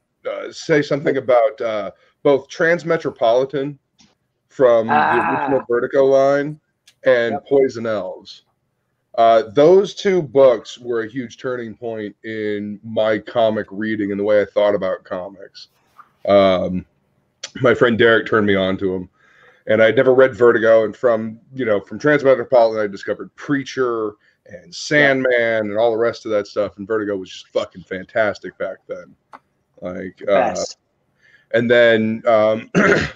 say something about both Transmetropolitan from the original Vertigo line and Poison Elves. Those two books were a huge turning point in my comic reading and the way I thought about comics. My friend Derek turned me on to them, and I'd never read Vertigo. And from Transmetropolitan, I discovered Preacher and Sandman and all the rest of that stuff. And Vertigo was just fucking fantastic back then. And then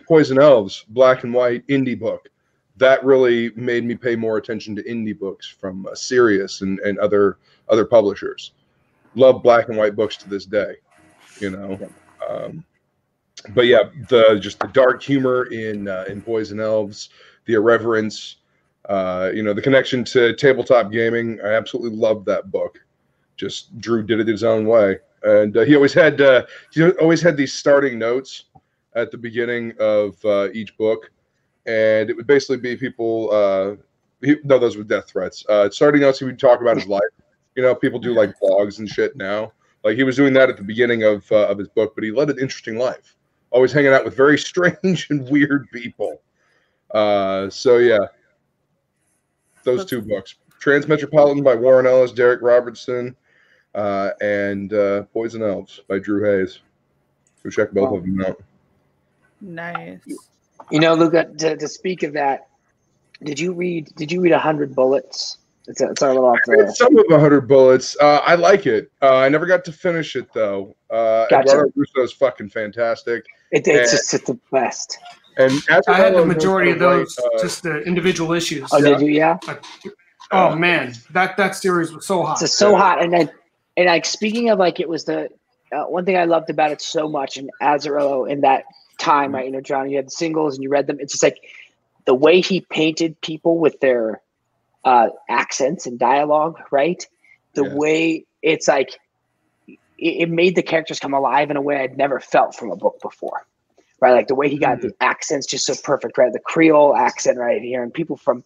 Poison Elves, black and white indie book. That really made me pay more attention to indie books from Sirius and other publishers. Love black and white books to this day, you know. But yeah, the dark humor in Poison Elves, the irreverence, the connection to tabletop gaming. I absolutely loved that book. Just Drew did it his own way. And he always had these starting notes at the beginning of each book, and it would basically be people. No, those were death threats. Starting notes, he would talk about his life. You know, people do like blogs and shit now. Like he was doing that at the beginning of his book, but he led an interesting life. Always hanging out with very strange and weird people. So yeah, those two books: Transmetropolitan by Warren Ellis, Derek Robertson. And Poison Elves by Drew Hayes. Go check both of them out. Nice. You know, Luca, to speak of that, did you read 100 Bullets? It's our little off I read the. some of 100 Bullets. I like it. I never got to finish it though. Gotcha. Eduardo Russo is fucking fantastic. It's the best. And I had the Azzarello knows majority how of to write, those, just the individual issues. Oh, did you? Yeah. Oh man, that series was so hot. It's so hot, and like speaking of like it was the one thing I loved about it so much, and Azzarello in that time, right? You know, John, you had the singles and you read them. It's just like the way he painted people with their accents and dialogue, right? The way it's like it made the characters come alive in a way I'd never felt from a book before, right? Like the way he got the accents just so perfect, right? The Creole accent, right? Here, and people from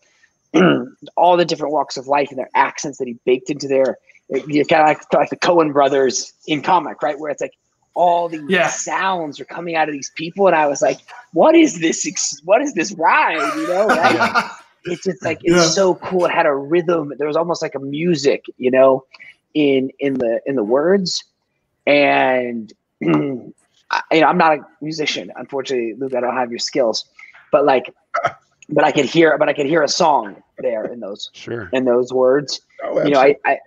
all the different walks of life and their accents that he baked into their, you kind of like the Coen brothers in comic, right? Where it's like all these sounds are coming out of these people, and I was like, "What is this? What is this ride?" You know, right? It's just like it's so cool. It had a rhythm. There was almost like a music, you know, in the words, and you know, I'm not a musician, unfortunately, Luke. I don't have your skills, but like. But I could hear a song there in those words. Oh, you know, I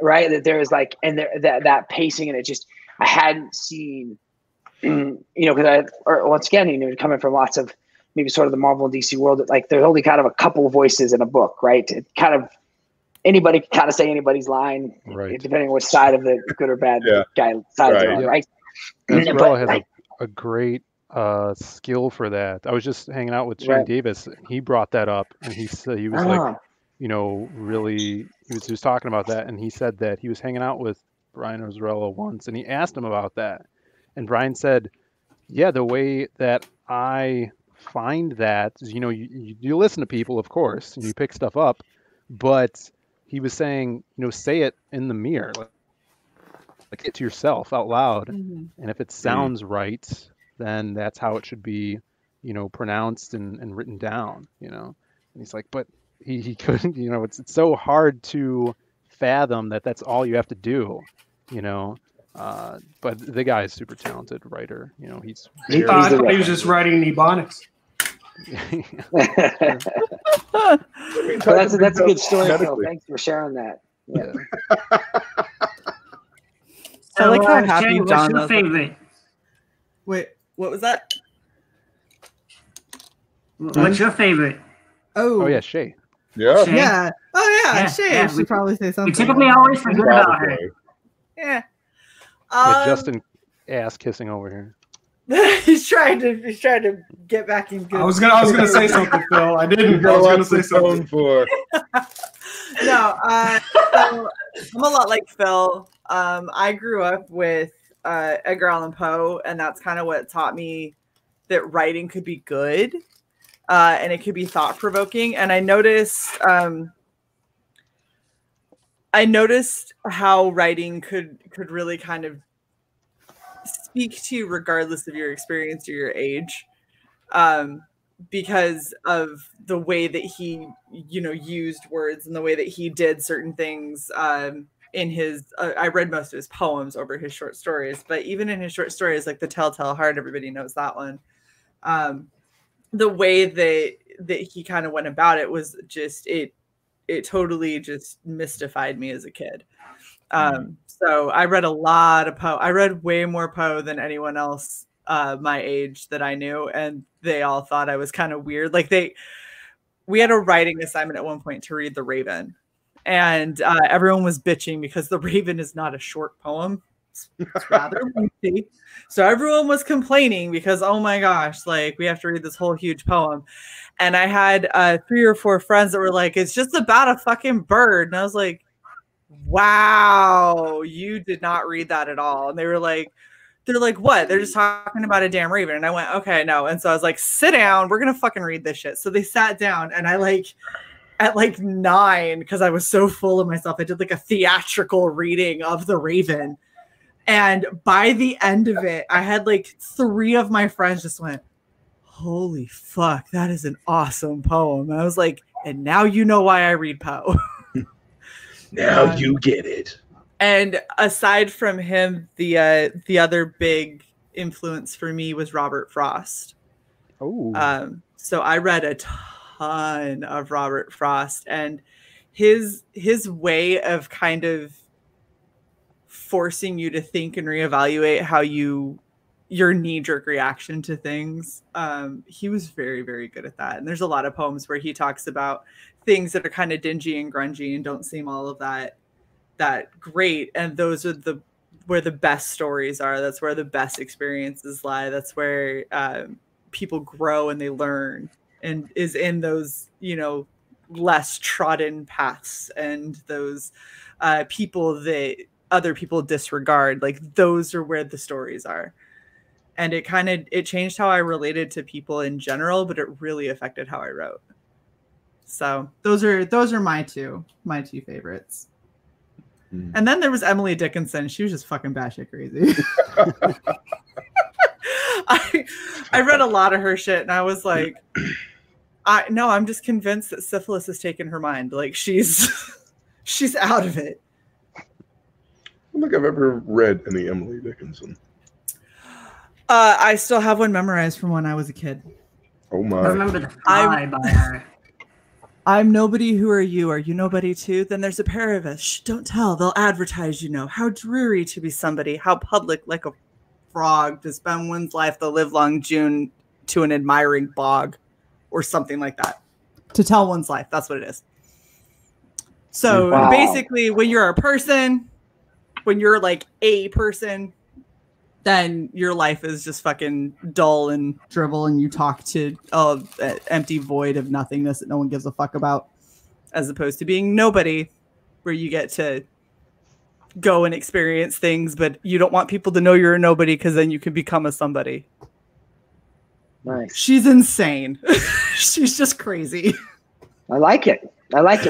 right that there is like, and there that pacing, and it just I hadn't seen, you know, because once again, you know, coming from lots of maybe sort of the Marvel and DC world, like there's only kind of a couple of voices in a book, right? It kind of anybody can kind of say anybody's line, right? Depending on which side of the good or bad guy side they're on, right? Azzarello has a great skill for that. I was just hanging out with Shane Davis. He brought that up, and he said he was like, you know, really, he was just talking about that, and he said that he was hanging out with Brian Azzarello once, and he asked him about that, and Brian said, "Yeah, the way that I find that is, you know, you listen to people, of course, and you pick stuff up, but he was saying, you know, say it in the mirror, like it to yourself out loud, and if it sounds right." Then that's how it should be, you know, pronounced and written down, you know. And he's like, but he couldn't, you know, it's so hard to fathom that that's all you have to do, you know. But the guy is super talented writer, you know. He was just writing in Ebonics. Well, that's a good story, Phil. Thanks for sharing that. Yeah. I like how happy Shae, John what's your favorite? Wait, what was that? What's your favorite? Oh yeah, Shae. Yeah. Shae? Yeah. Oh yeah, Shae. Yeah, Should probably say something. We typically always forget about her. Yeah. Justin ass kissing over here. he's trying to get back in good. I was gonna say something, Phil. I didn't. I was gonna say something. For. No, so I'm a lot like Phil. I grew up with Edgar Allan Poe, and that's kind of what taught me that writing could be good, and it could be thought-provoking. And I noticed how writing could really kind of speak to you regardless of your experience or your age, because of the way that he, you know, used words and the way that he did certain things. In his, I read most of his poems over his short stories, but even in his short stories, like The Telltale Heart, everybody knows that one. The way that he kind of went about it was just, it totally just mystified me as a kid. So I read a lot of Poe. I read way more Poe than anyone else my age that I knew, and they all thought I was kind of weird. Like we had a writing assignment at one point to read The Raven. And everyone was bitching because The Raven is not a short poem. It's rather lengthy. So everyone was complaining because, oh my gosh, like we have to read this whole huge poem. And I had 3 or 4 friends that were like, it's just about a fucking bird. And I was like, wow, you did not read that at all. And they're like, what? They're just talking about a damn raven. And I went, okay, no. And so I was like, sit down. We're going to fucking read this shit. So they sat down, and at like 9, because I was so full of myself, I did like a theatrical reading of The Raven. And by the end of it, I had like 3 of my friends just went, holy fuck, that is an awesome poem. And I was like, and now you know why I read Poe. Now you get it. And aside from him, the other big influence for me was Robert Frost. Oh. So I read a ton of Robert Frost, and his way of kind of forcing you to think and reevaluate how your knee-jerk reaction to things. He was very, very good at that. And there's a lot of poems where he talks about things that are kind of dingy and grungy and don't seem all of that great. And those are where the best stories are. That's where the best experiences lie. That's where people grow and they learn, and is in those, less trodden paths and those people that other people disregard. Like, those are where the stories are. And it changed how I related to people in general, but it really affected how I wrote. So those are my two favorites. And then there was Emily Dickinson. She was just fucking batshit crazy. I read a lot of her shit, and I was like, I'm just convinced that syphilis has taken her mind. Like, she's out of it. I don't think I've ever read any Emily Dickinson. I still have one memorized from when I was a kid. Oh my! I remember the Fly by her. I'm nobody. Who are you? Are you nobody too? Then there's a pair of us. Shh, don't tell. They'll advertise. How dreary to be somebody. How public, like a frog, to spend one's life the livelong June to an admiring bog, or something like that. To tell one's life. That's what it is. So basically, when you're a person, when you're like a person, then your life is just fucking dull and drivel, and you talk to an empty void of nothingness that no one gives a fuck about, as opposed to being nobody, where you get to go and experience things, but you don't want people to know you're a nobody, because then you can become a somebody. Nice. She's insane. She's just crazy. I like it.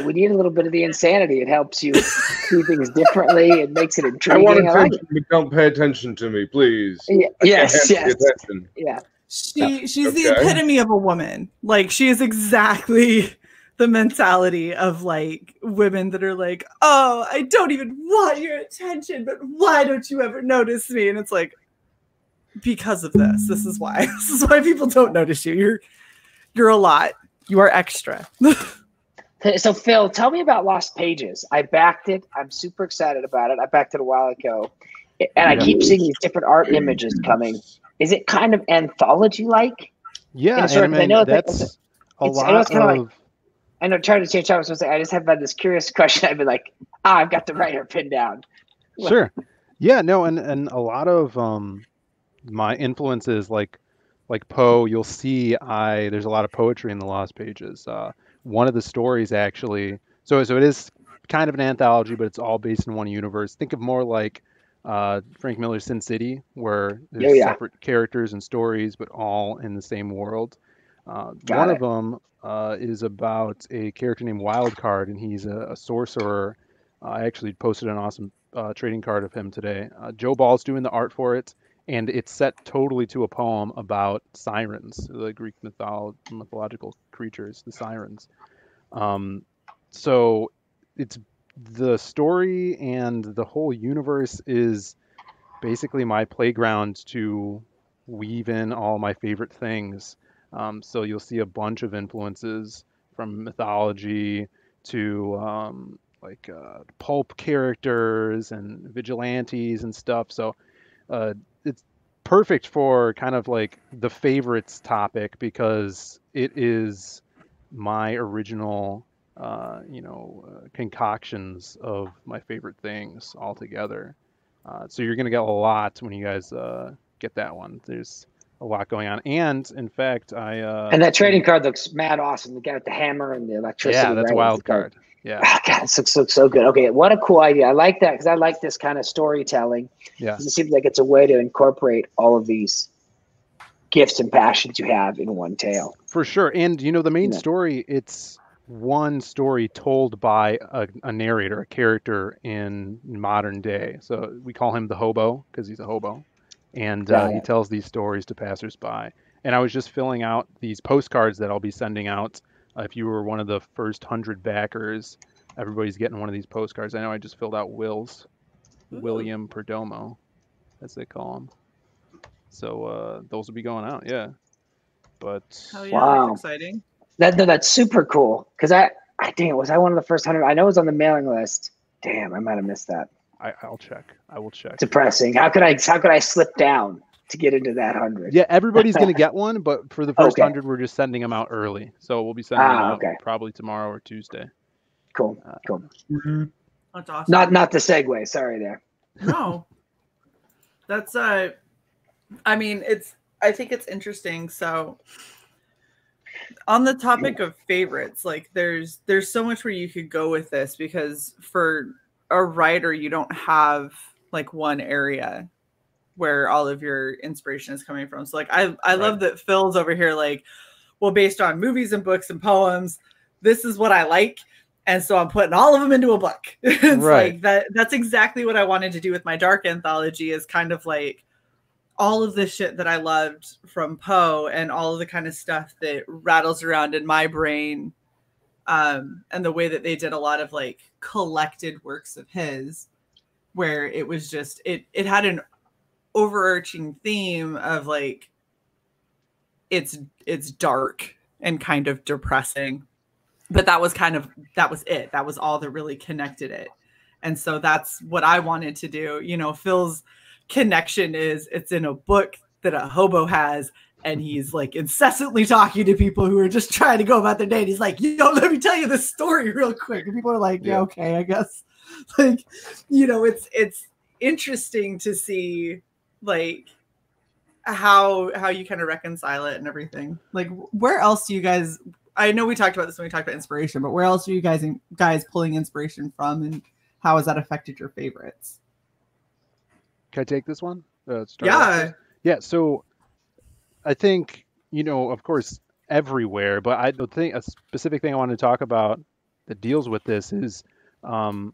We need a little bit of the insanity. It helps you see things differently. It makes it intriguing. I want attention, but don't pay attention to me, please. Yes. Yeah. She's the epitome of a woman. Like, she is exactly the mentality of like women that are like, oh, I don't even want your attention, but why don't you ever notice me? And it's like, because of this. This is why. This is why people don't notice you. You're a lot. You are extra. So, Phil, tell me about Lost Pages. I backed it. I'm super excited about it. I backed it a while ago. And I keep seeing these different art images coming. Is it kind of anthology-like? Yeah, I know that's a lot of... I know, trying to change how I was supposed to say. I just have had this curious question. I've been like, I've got the writer pinned down. Sure. Yeah, no, and a lot of my influences, like Poe, you'll see there's a lot of poetry in the Lost Pages. One of the stories actually, so it is kind of an anthology, but it's all based in one universe. Think of more like Frank Miller's Sin City, where there's separate characters and stories, but all in the same world. One of them is about a character named Wildcard, and he's a sorcerer. I actually posted an awesome trading card of him today. Joe Ball's doing the art for it, and it's set totally to a poem about sirens, the Greek mythological creatures, the sirens. So it's the story, and the whole universe is basically my playground to weave in all my favorite things. So you'll see a bunch of influences from mythology to pulp characters and vigilantes and stuff. So it's perfect for kind of like the favorites topic, because it is my original concoctions of my favorite things all together. So you're going to get a lot when you guys get that one. There's a lot going on, and in fact, and that trading card looks mad awesome. The guy with the hammer and the electricity. Yeah, that's a wild card. Yeah. Oh, God, this looks so good. Okay, what a cool idea. I like that, because I like this kind of storytelling. Yeah. It seems like it's a way to incorporate all of these gifts and passions you have in one tale. For sure. And, the main story, it's one story told by a narrator, a character in modern day. So we call him the hobo, because he's a hobo. And he tells these stories to passersby. And I was just filling out these postcards that I'll be sending out. If you were one of the first 100 backers, everybody's getting one of these postcards. I know I just filled out Will's, William Perdomo, as they call him. So those will be going out, yeah. But wow, that's exciting. That's super cool, because I Dang, was I one of the first 100? I know it was on the mailing list. Damn, I might have missed that. I'll check. I will check. Depressing. How could I slip down to get into that 100? Yeah, everybody's going to get one, but for the first 100, we're just sending them out early. So we'll be sending them out probably tomorrow or Tuesday. Cool. That's awesome. Not the segue. Sorry there. No. That's I mean, I think it's interesting. So on the topic of favorites, like there's so much where you could go with this, because for a writer, you don't have like one area where all of your inspiration is coming from. So like I love that Phil's over here like, well, based on movies and books and poems, this is what I like. And so I'm putting all of them into a book. It's like that's exactly what I wanted to do with my dark anthology, is kind of like all of the shit that I loved from Poe and all of the kind of stuff that rattles around in my brain. And the way that they did a lot of like collected works of his, where it was just, it had an overarching theme of like, it's dark and kind of depressing, but that was it. That was all that really connected it. And so that's what I wanted to do. You know, Phil's connection is it's in a book that a hobo has, and he's like incessantly talking to people who are just trying to go about their day. And he's like, let me tell you this story real quick. And people are like, yeah, okay, I guess. Like, you know, it's interesting to see like how you kind of reconcile it and everything. Like, where else do you guys, I know we talked about this when we talked about inspiration, but where else are you guys pulling inspiration from, and how has that affected your favorites? Can I take this one? Yeah. So I think, you know, of course, everywhere, but I don't think a specific thing I want to talk about that deals with this is, you know,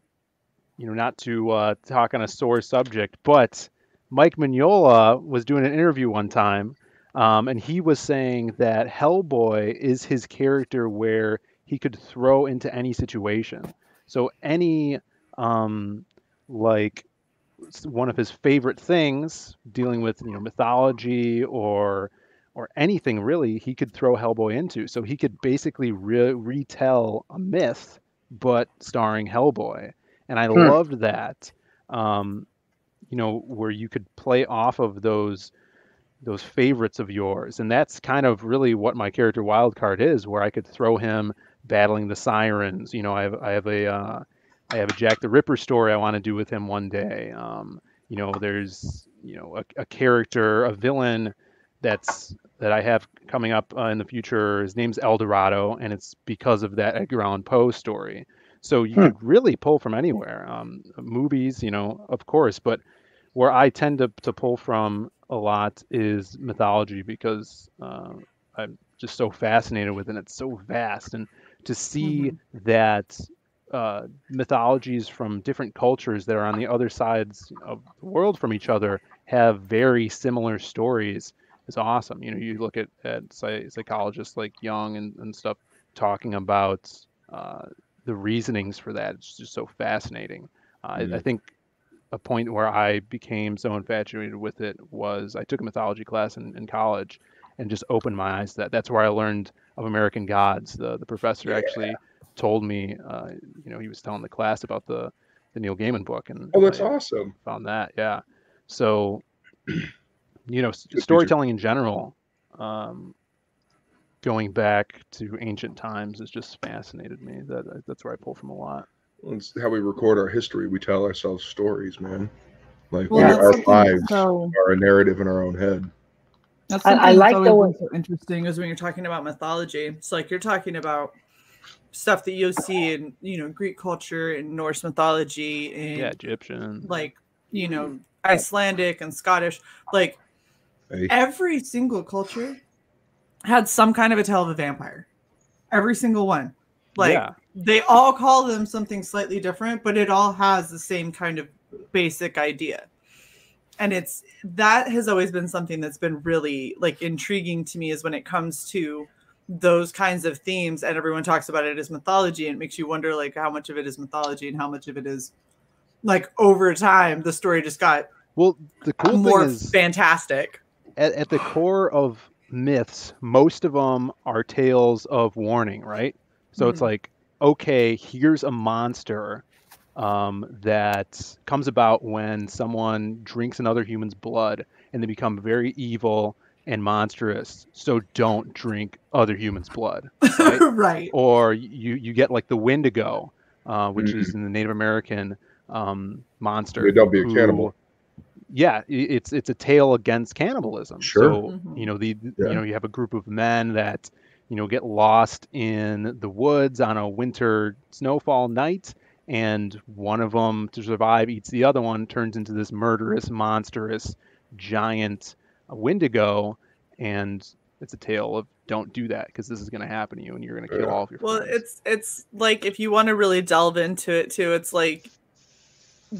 not to talk on a sore subject, but Mike Mignola was doing an interview one time, and he was saying that Hellboy is his character where he could throw into any situation. So any, like, one of his favorite things dealing with, you know, mythology or anything really, he could throw Hellboy into. So he could basically retell a myth, but starring Hellboy. And I loved that, you know, where you could play off of those favorites of yours. And that's kind of really what my character Wildcard is, where I could throw him battling the sirens. You know, I have a Jack the Ripper story I want to do with him one day. You know, there's, you know, a character, a villain that I have coming up in the future. His name's El Dorado, and it's because of that Edgar Allan Poe story. So you could really pull from anywhere. Movies, you know, of course, but where I tend to pull from a lot is mythology, because I'm just so fascinated with it. It's so vast, and to see that mythologies from different cultures that are on the other sides of the world from each other have very similar stories is awesome. You know, you look at psychologists like Jung and stuff talking about the reasonings for that. It's just so fascinating. I think a point where I became so infatuated with it was I took a mythology class in college and just opened my eyes to that. That's where I learned of American Gods. The professor actually told me, you know, he was telling the class about the Neil Gaiman book, and that's awesome. Found that, yeah. So, you know, storytelling in general, going back to ancient times, has just fascinated me. That's where I pull from a lot. It's how we record our history. We tell ourselves stories, man. Like our lives are a narrative in our own head. That's something I like that's always so interesting is when you're talking about mythology. It's like you're talking about stuff that you'll see in, you know, Greek culture and Norse mythology and Egyptian, like, you know, Icelandic and Scottish. Like every single culture had some kind of a tale of a vampire. Every single one. Like they all call them something slightly different, but it all has the same kind of basic idea. And that has always been something that's been really like intriguing to me, is when it comes to those kinds of themes and everyone talks about it as mythology, and it makes you wonder like how much of it is mythology and how much of it is like over time the story just got the cool more thing is fantastic. At the core of myths, most of them are tales of warning, right? So it's like okay, here's a monster that comes about when someone drinks another human's blood and they become very evil and monstrous. So don't drink other humans' blood, right? Right. Or you get like the Wendigo, which is in the Native American monster. Yeah, don't be a cannibal. Yeah, it's a tale against cannibalism. Sure. So you know you have a group of men that get lost in the woods on a winter snowfall night, and one of them, to survive, eats the other one, turns into this murderous, monstrous, giant Wendigo, and it's a tale of don't do that because this is going to happen to you and you're going to kill all of your friends. Well, it's like, if you want to really delve into it too, it's like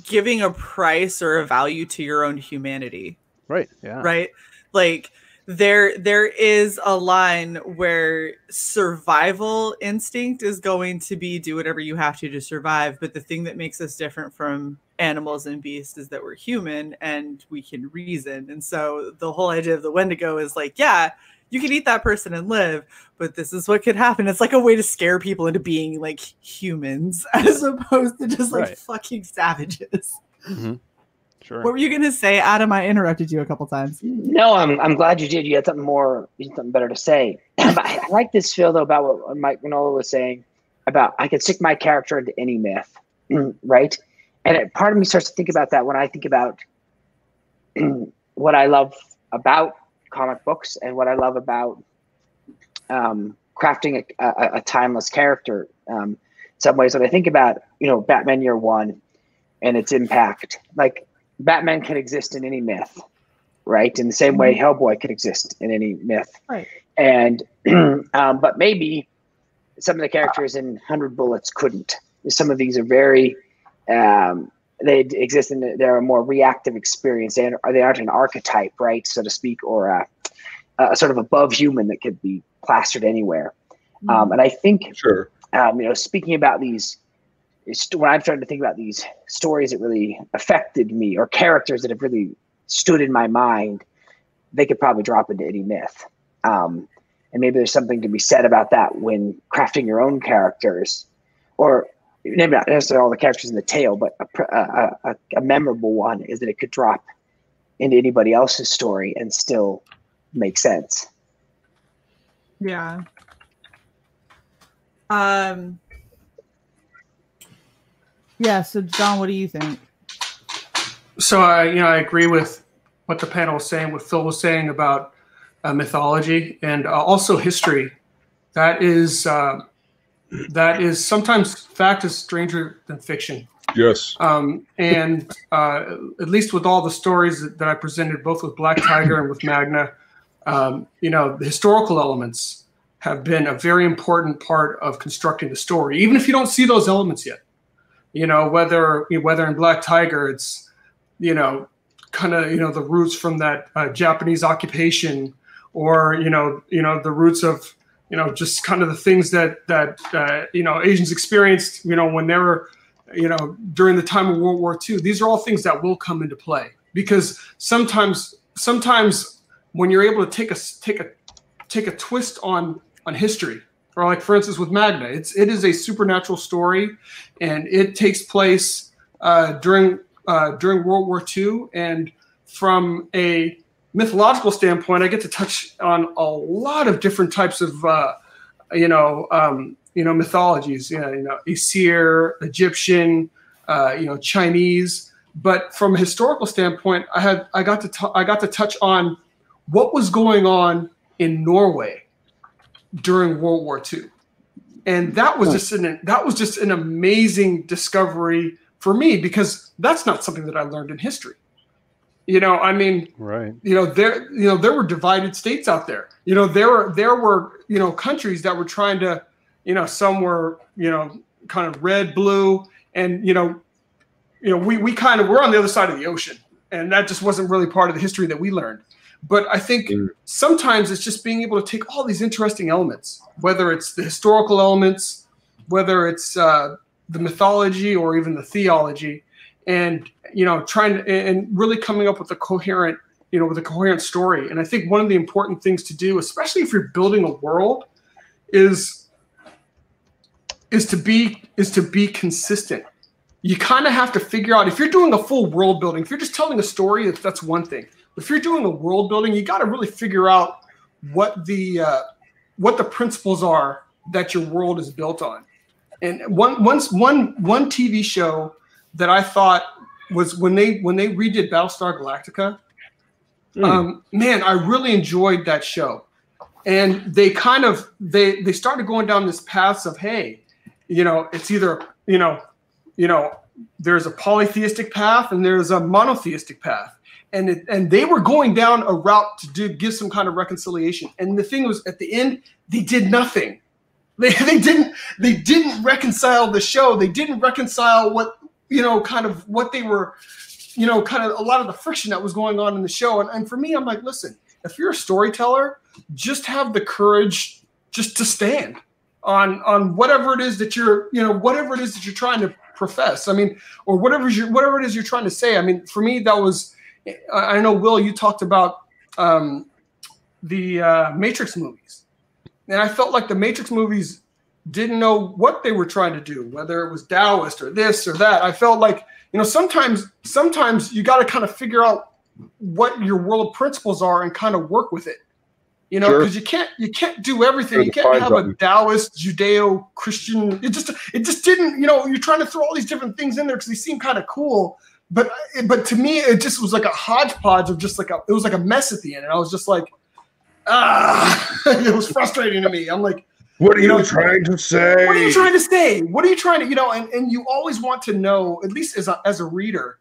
giving a price or a value to your own humanity. Right. Yeah. Right. Like there is a line where survival instinct is going to be do whatever you have to survive. But the thing that makes us different from animals and beasts is that we're human and we can reason. And so the whole idea of the Wendigo is like, yeah, you can eat that person and live, but this is what could happen. It's like a way to scare people into being like humans as opposed to just like fucking savages. Mm-hmm. Sure. What were you gonna say, Adam? I interrupted you a couple times. No, I'm glad you did. You had something more, something better to say. I like this feel though about what Mike Manola was saying about I could stick my character into any myth, right? And part of me starts to think about that when I think about what I love about comic books and what I love about crafting a timeless character. Some ways that I think about, Batman Year One and its impact, like. Batman can exist in any myth, right? In the same way Hellboy could exist in any myth. Right. And, but maybe some of the characters in 100 Bullets couldn't. Some of these are very, they exist in, they're a more reactive experience. They aren't an archetype, right, so to speak, or a sort of above human that could be plastered anywhere. And I think, speaking about these, when I've started to think about these stories that really affected me or characters that have really stood in my mind, they could probably drop into any myth. And maybe there's something to be said about that when crafting your own characters, or maybe not necessarily all the characters in the tale, but a memorable one is that it could drop into anybody else's story and still make sense. Yeah. Yeah, so John, what do you think? So I agree with what the panel was saying, what Phil was saying about mythology and also history. That is sometimes fact is stranger than fiction. Yes. And at least with all the stories that I presented, both with Black Tiger and with Magna, the historical elements have been a very important part of constructing the story, even if you don't see those elements yet. Whether in Black Tiger, it's, kind of, the roots from that Japanese occupation, or, the roots of, just kind of the things that Asians experienced, when they were, during the time of World War II. These are all things that will come into play, because sometimes when you're able to take a twist on history, or like, for instance, with Magna, it is a supernatural story, and it takes place during World War II. And from a mythological standpoint, I get to touch on a lot of different types of mythologies. Aesir, Egyptian, Chinese. But from a historical standpoint, I got to touch on what was going on in Norway during World War II, and that was just an amazing discovery for me, because that's not something that I learned in history. Right. There were divided states out there. There were countries that were trying to, some were kind of red, blue, and we kind of were on the other side of the ocean, and that just wasn't really part of the history that we learned. But I think sometimes it's just being able to take all these interesting elements, whether it's the historical elements, whether it's the mythology, or even the theology, and trying to, and really coming up with a coherent story. And I think one of the important things to do, especially if you're building a world, is is to be consistent. You kind of have to figure out, if you're doing a full world building, if you're just telling a story, that's one thing. But if you're doing a world building, you got to really figure out what the principles are that your world is built on. And one TV show that I thought was when they redid Battlestar Galactica. Man, I really enjoyed that show. And they kind of they started going down this path of, hey, it's either there's a polytheistic path and there's a monotheistic path, and they were going down a route to give some kind of reconciliation. And the thing was, at the end, they did nothing. They didn't reconcile the show. They didn't reconcile what kind of what they were, kind of a lot of the friction that was going on in the show. And for me, I'm like, listen, if you're a storyteller, just have the courage just to stand on whatever it is that you're trying to profess. I mean, or whatever it is you're trying to say. I mean, for me, that was, I know, Will, you talked about the Matrix movies. And I felt like the Matrix movies didn't know what they were trying to do, whether it was Taoist or this or that. I felt like, sometimes you got to kind of figure out what your world principles are and kind of work with it. Because you can't do everything. You can't have a Taoist, Judeo-Christian. It just didn't. You're trying to throw all these different things in there because they seem kind of cool, but to me, it just was like a hodgepodge of just it was like a mess at the end, and I was just like, it was frustrating to me. I'm like, what are you trying to say? What are you trying to say? What are you trying to, and you always want to know, at least as a reader,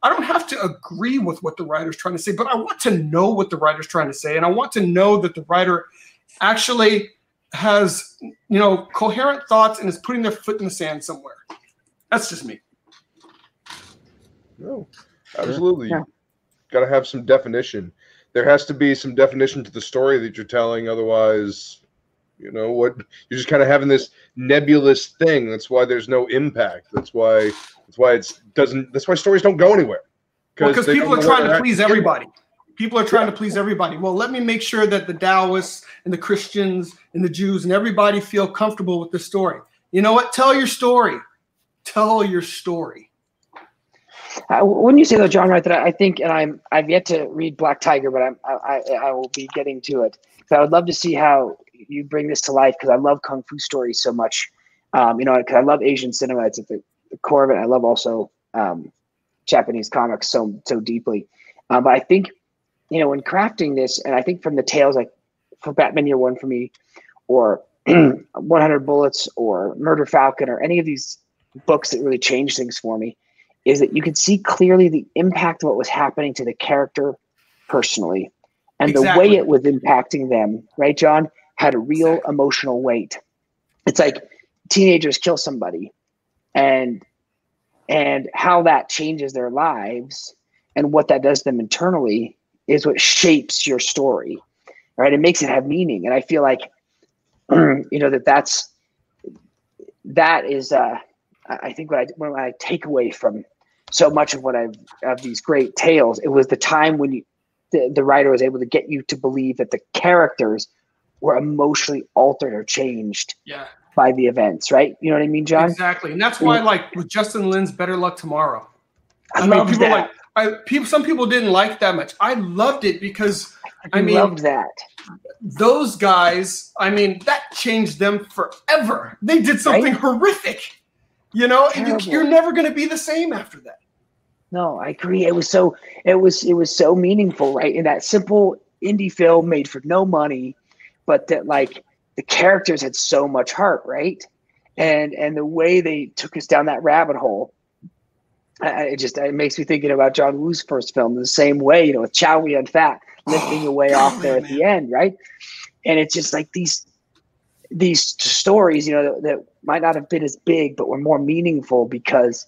I don't have to agree with what the writer's trying to say, but I want to know what the writer's trying to say. And I want to know that the writer actually has, coherent thoughts and is putting their foot in the sand somewhere. That's just me. No, absolutely. Yeah. Got to have some definition. There has to be some definition to the story that you're telling. Otherwise, you're just kind of having this nebulous thing. That's why there's no impact. That's why stories don't go anywhere. Because people are trying to please everybody. People are trying to please everybody. Well, let me make sure that the Taoists and the Christians and the Jews and everybody feel comfortable with the story. You know what? Tell your story. Tell your story. When you say though, John, right, that I think, and I've yet to read Black Tiger, but I will be getting to it. So I would love to see how you bring this to life, because I love kung fu stories so much. Because I love Asian cinema. It's at the core of it. I love also Japanese comics so deeply. But I think, when crafting this, and I think from the tales, like for Batman Year One for me, or 100 Bullets, or Murder Falcon, or any of these books that really changed things for me, is that you could see clearly the impact of what was happening to the character personally, and the way it was impacting them, right, John, had a real emotional weight. It's like teenagers kill somebody, and how that changes their lives and what that does to them internally is what shapes your story, right? It makes it have meaning. And I feel like, that is, I think when I take away from so much of of these great tales, it was the time when the writer was able to get you to believe that the characters were emotionally altered or changed by the events, right? You know what I mean, John? Exactly. And that's why, like, with Justin Lin's Better Luck Tomorrow, some people didn't like that much. I loved it because I loved that. Those guys, that changed them forever. They did something horrific. And you're never going to be the same after that. No, I agree. It was so meaningful, right? In that simple indie film made for no money, but that, like, the characters had so much heart, right? And the way they took us down that rabbit hole, it makes me thinking about John Woo's first film the same way, with Chow Yun Fat lifting away off there at the end, right? And it's just like these stories, that might not have been as big, but were more meaningful because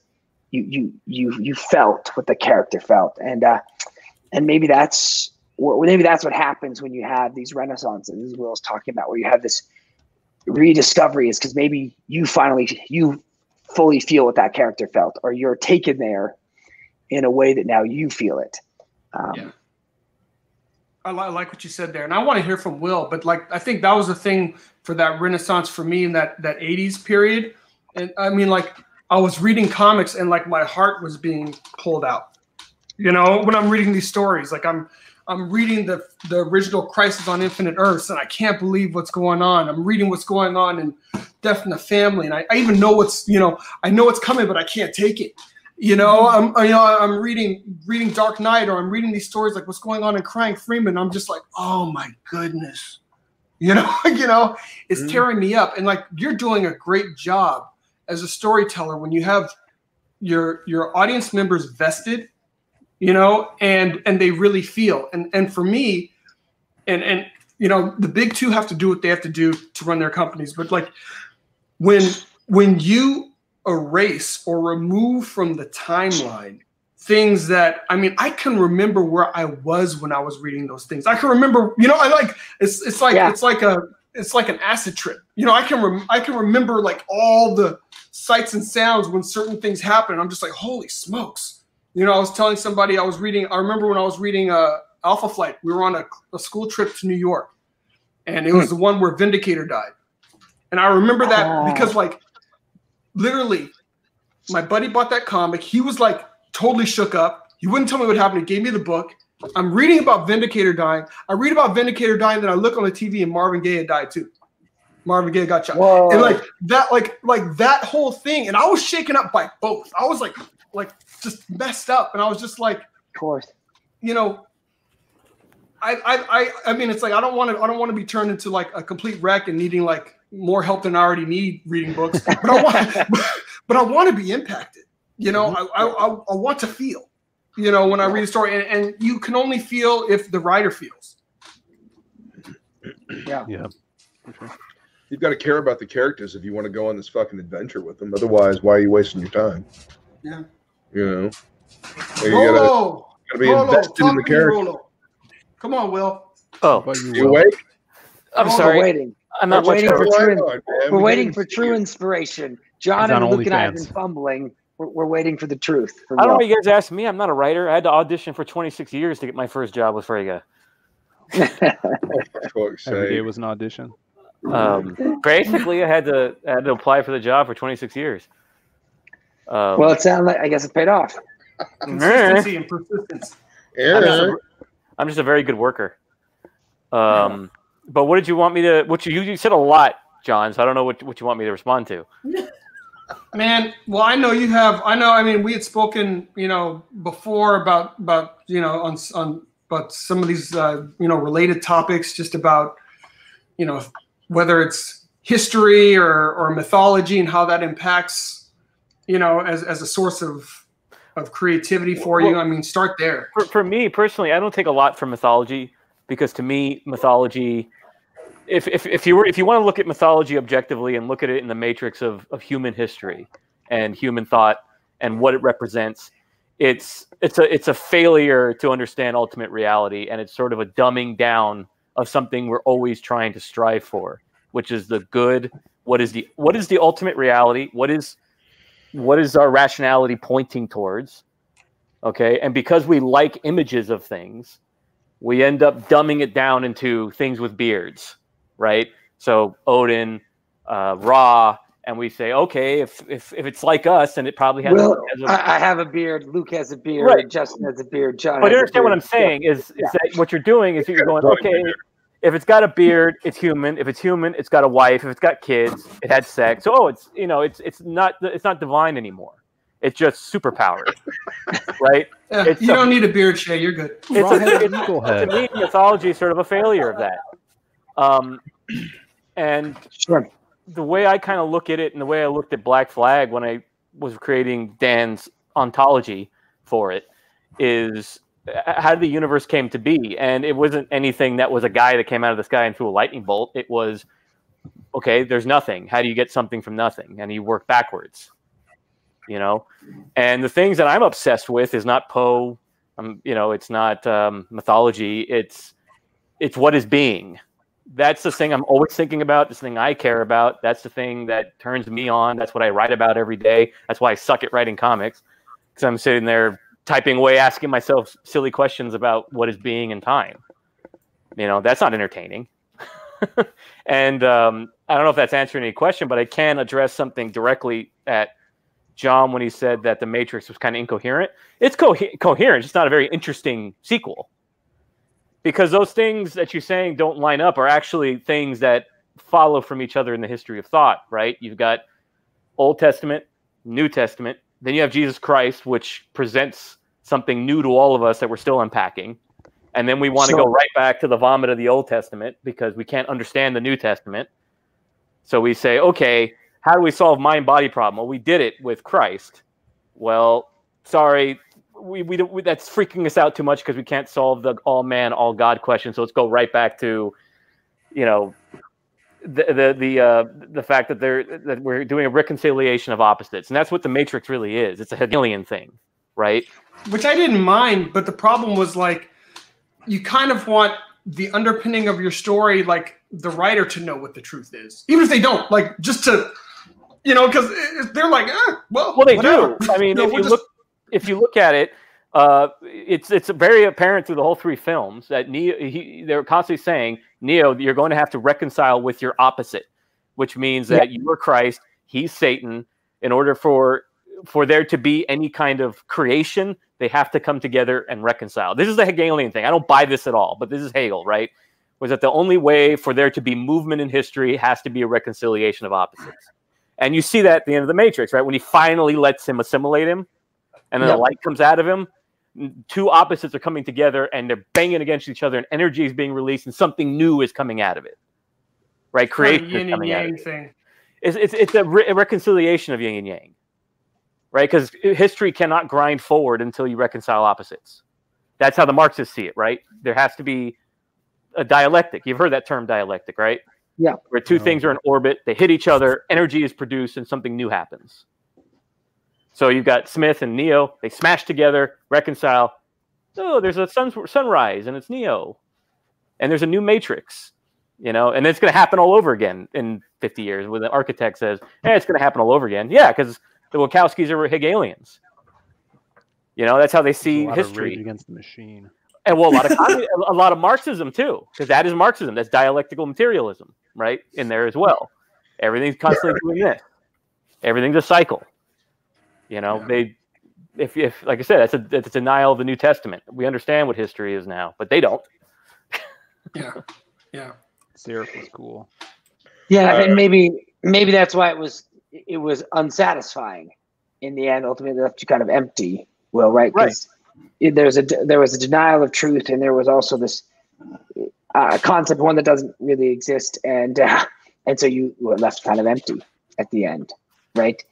you felt what the character felt, and maybe that's what happens when you have these renaissances, as Will's talking about, where you have this rediscovery, is because maybe you fully feel what that character felt, or you're taken there in a way that now you feel it. I like what you said there, and I want to hear from Will. But I think that was the thing for that Renaissance for me in that 80s period, And I mean, like, I was reading comics and like my heart was being pulled out. You know, when I'm reading these stories, like I'm reading the original Crisis on Infinite Earths, and I can't believe what's going on. I'm reading what's going on in Death in the Family, and I even know what's, you know, I know what's coming, but I can't take it. You know, I'm reading Dark Knight, or I'm reading these stories like what's going on in Crying Freeman. I'm just like, oh my goodness, you know, it's tearing me up. And like, you're doing a great job as a storyteller when you have your audience members vested, you know, and they really feel. And for me, and you know, the big two have to do what they have to do to run their companies. But like, when you erase or remove from the timeline things that, I mean, I can remember where I was when I was reading those things. I can remember, you know, I like it's like an acid trip. You know, I can remember like all the sights and sounds when certain things happen. I'm just like, holy smokes. You know, I was telling somebody I remember when I was reading Alpha Flight, we were on a school trip to New York, and it was the one where Vindicator died. And I remember that because like literally my buddy bought that comic. He was like totally shook up. He wouldn't tell me what happened. He gave me the book. I'm reading about Vindicator dying. I read about Vindicator dying, then I look on the TV and Marvin Gaye had died too. Marvin Gaye got shot. Whoa. And like that whole thing. And I was shaken up by both. I was like just messed up. And I was just like, of course, you know, I mean, it's like, I don't want to be turned into like a complete wreck and needing like more help than I already need reading books, but I want to be impacted. You know, I want to feel, you know, when I read a story, and you can only feel if the writer feels. Yeah. You've got to care about the characters if you want to go on this fucking adventure with them. Otherwise, why are you wasting your time? Yeah. You know, Rolo, you gotta be invested in the character. Come on, Will. Oh, you awake? I'm sorry. We're waiting. I'm waiting not for sure. we're waiting for true inspiration. John He's on and Luke and I have OnlyFans. been fumbling. We're waiting for the truth. I don't know why you guys asked me. I'm not a writer. I had to audition for 26 years to get my first job with Frege. Every day was an audition. Basically, I had to apply for the job for 26 years. Well, it sounded like, I guess it paid off. Consistency and persistence. I'm just a very good worker. But what did you want me to? You said a lot, John. So I don't know what you want me to respond to. Man, well, I know you have. I mean, we had spoken, you know, before about you know on about some of these you know, related topics, just about, you know, whether it's history or mythology and how that impacts, you know, as a source of creativity for you. I mean, start there. For me personally, I don't take a lot from mythology, because to me, mythology, if you want to look at mythology objectively and look at it in the matrix of human history and human thought and what it represents, it's a failure to understand ultimate reality, and it's sort of a dumbing down of something we're always trying to strive for, which is the good. What is the ultimate reality? What is our rationality pointing towards? Okay, and because we like images of things, we end up dumbing it down into things with beards, right? So Odin, Ra, and we say, okay, if it's like us, then it probably has. Well, I have a beard. Luke has a beard. Right. Justin has a beard. John. But has you understand a beard. what I'm saying is that what you're doing is you're going, okay, if it's got a beard, it's human. If it's human, it's got a wife. If it's got kids, it had sex. So it's not divine anymore. It's just superpowered, right? You don't need a beard, Shae. You're good. To me, mythology is sort of a failure of that. And the way I kind of look at it, and the way I looked at Black Flag when I was creating Dan's ontology for it, is how the universe came to be. And it wasn't anything that was a guy that came out of the sky and threw a lightning bolt. It was, okay, there's nothing. How do you get something from nothing? And you work backwards. You know, and the things that I'm obsessed with is not Poe, you know, it's not mythology. It's what is being. That's the thing I'm always thinking about. This thing I care about. That's the thing that turns me on. That's what I write about every day. That's why I suck at writing comics, because I'm sitting there typing away, asking myself silly questions about what is being in time. You know, that's not entertaining. And I don't know if that's answering any question, but I can address something directly at John when he said that the Matrix was kind of incoherent. It's coherent, it's not a very interesting sequel. Because those things that you're saying don't line up are actually things that follow from each other in the history of thought, right? You've got Old Testament, New Testament, then you have Jesus Christ, which presents something new to all of us that we're still unpacking. And then we want to go right back to the vomit of the Old Testament because we can't understand the New Testament. So we say, okay, how do we solve mind-body problem? Well, we did it with Christ. Well, sorry, that's freaking us out too much because we can't solve the all man, all God question. So let's go right back to, you know, the fact that we're doing a reconciliation of opposites, and that's what the Matrix really is. It's a Hegelian thing, right? Which I didn't mind, but the problem was like you kind of want the underpinning of your story, like the writer to know what the truth is, even if they don't, like just to, you know, because they're like, well, they whatever. do. I mean, No, if you look at it, it's very apparent through the whole three films that they're constantly saying, Neo, you're going to have to reconcile with your opposite, which means that you are Christ, he's Satan. In order for there to be any kind of creation, they have to come together and reconcile. This is the Hegelian thing. I don't buy this at all, but this is Hegel, right? Was that the only way for there to be movement in history has to be a reconciliation of opposites. And you see that at the end of the Matrix, right? When he finally lets him assimilate him, and then the light comes out of him, two opposites are coming together and they're banging against each other and energy is being released and something new is coming out of it, right? Creation is coming out of it. Thing. It's a reconciliation of yin and yang, right? Because history cannot grind forward until you reconcile opposites. That's how the Marxists see it, right? There has to be a dialectic. You've heard that term dialectic, right? Yeah. Where two things are in orbit, they hit each other, energy is produced and something new happens. So you've got Smith and Neo. They smash together, reconcile. Oh, there's a sunrise, and it's Neo. And there's a new Matrix, you know. And it's going to happen all over again in 50 years. When the architect says, "Hey, it's going to happen all over again." Yeah, because the Wachowskis are Hegelians. You know, that's how they see history. Rage Against the Machine. And well, a lot of Marxism too, because that is Marxism. That's dialectical materialism, right? In there as well. Everything's constantly doing this. Everything's a cycle. You know, if like I said, that's a denial of the New Testament. We understand what history is now, but they don't. Yeah. Serif was cool. Yeah, and maybe that's why it was unsatisfying in the end. Ultimately, left you kind of empty. Well, right? Because there was a denial of truth, and there was also this concept, one that doesn't really exist, and so you were left kind of empty at the end, right?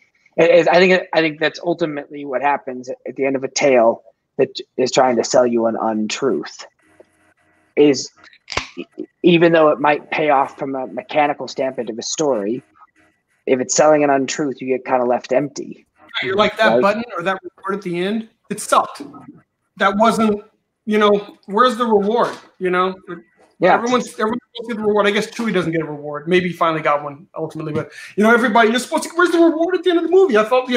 I think that's ultimately what happens at the end of a tale that is trying to sell you an untruth. Is even though it might pay off from a mechanical standpoint of a story, if it's selling an untruth, you get kind of left empty. You're like that button or that reward at the end. It sucked. That wasn't, you know, where's the reward? You know, everyone's supposed to get the reward. I guess Chewie doesn't get a reward. Maybe he finally got one ultimately, but you know, everybody, you're supposed to. Where's the reward at the end of the movie? I felt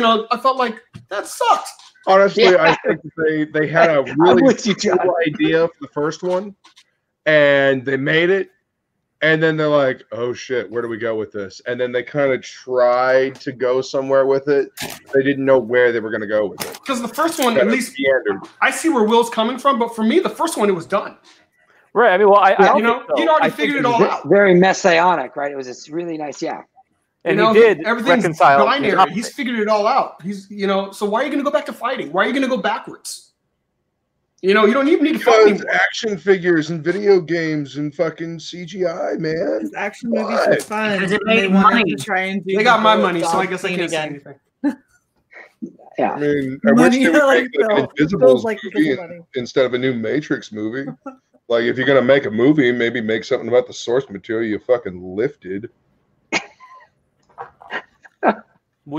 like that sucked. Honestly, I think they had a really cool idea for the first one, and they made it, and then they're like, "Oh shit, where do we go with this?" And then they kind of tried to go somewhere with it. They didn't know where they were going to go with it. Because the first one, at least, I see where Will's coming from, but for me, the first one, it was done. Right. I mean, well, you know, he'd already figured it all out. Very messianic, right? It was this really nice, And you know, he did everything's reconcile. Binary. He's figured it all out. He's, you know, so why are you going to go back to fighting? Why are you going to go backwards? You know, you don't even need to fight anymore. Action figures and video games and fucking CGI, man. His action movies are fun. Because it made money. To try and do they got my money, so I guess I can't say anything. Yeah. I mean, I wish they would make like an Invisibles movie instead of a new Matrix movie. Like, if you're gonna make a movie, maybe make something about the source material you fucking lifted.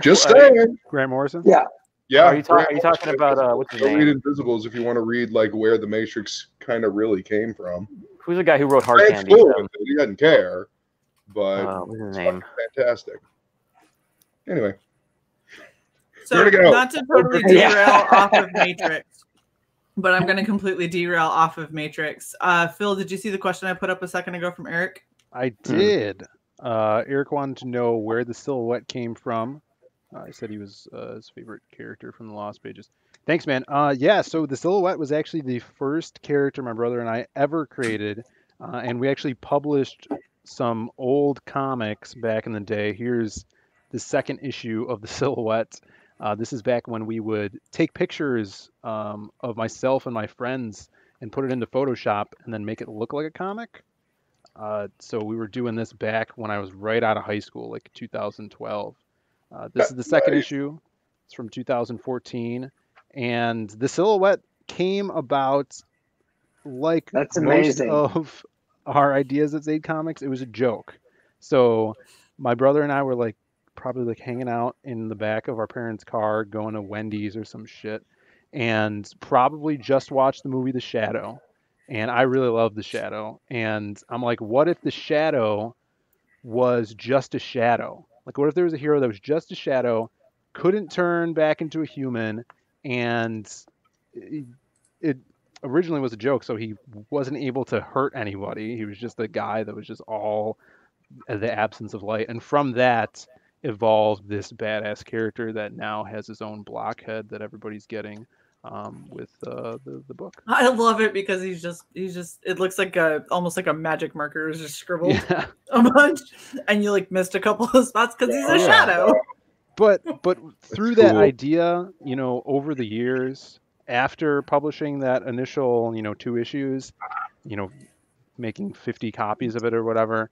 Just saying. Grant Morrison. Yeah. Are you talking about what's his name? Read Invisibles if you want to read like where the Matrix kind of really came from. Who's the guy who wrote Hard Candy? He doesn't care, but what's his name? Fantastic. Anyway. So, not to totally derail off of Matrix, but I'm going to completely derail off of Matrix. Phil, did you see the question I put up a second ago from Eric? I did. Eric wanted to know where the silhouette came from. He said he was his favorite character from the Lost Pages. Thanks, man. Yeah, so the silhouette was actually the first character my brother and I ever created, and we actually published some old comics back in the day. Here's the second issue of the silhouette. This is back when we would take pictures of myself and my friends and put it into Photoshop and then make it look like a comic. So we were doing this back when I was right out of high school, like 2012. This is the second issue. It's from 2014. And the silhouette came about like That's most amazing. of our ideas at Zaid Comics. It was a joke. So my brother and I were like probably like hanging out in the back of our parents' car, going to Wendy's or some shit, and probably just watched the movie The Shadow. And I really love The Shadow. And I'm like, what if The Shadow was just a shadow? Like, what if there was a hero that was just a shadow, couldn't turn back into a human, and it originally was a joke, so he wasn't able to hurt anybody. He was just a guy that was just all the absence of light. And from that evolved this badass character that now has his own blockhead that everybody's getting with the book. I love it because he's just it looks like almost like a magic marker is just scribbled a bunch, and you like missed a couple of spots because he's a shadow. But through that idea, you know, over the years, after publishing that initial, 2 issues, making 50 copies of it or whatever,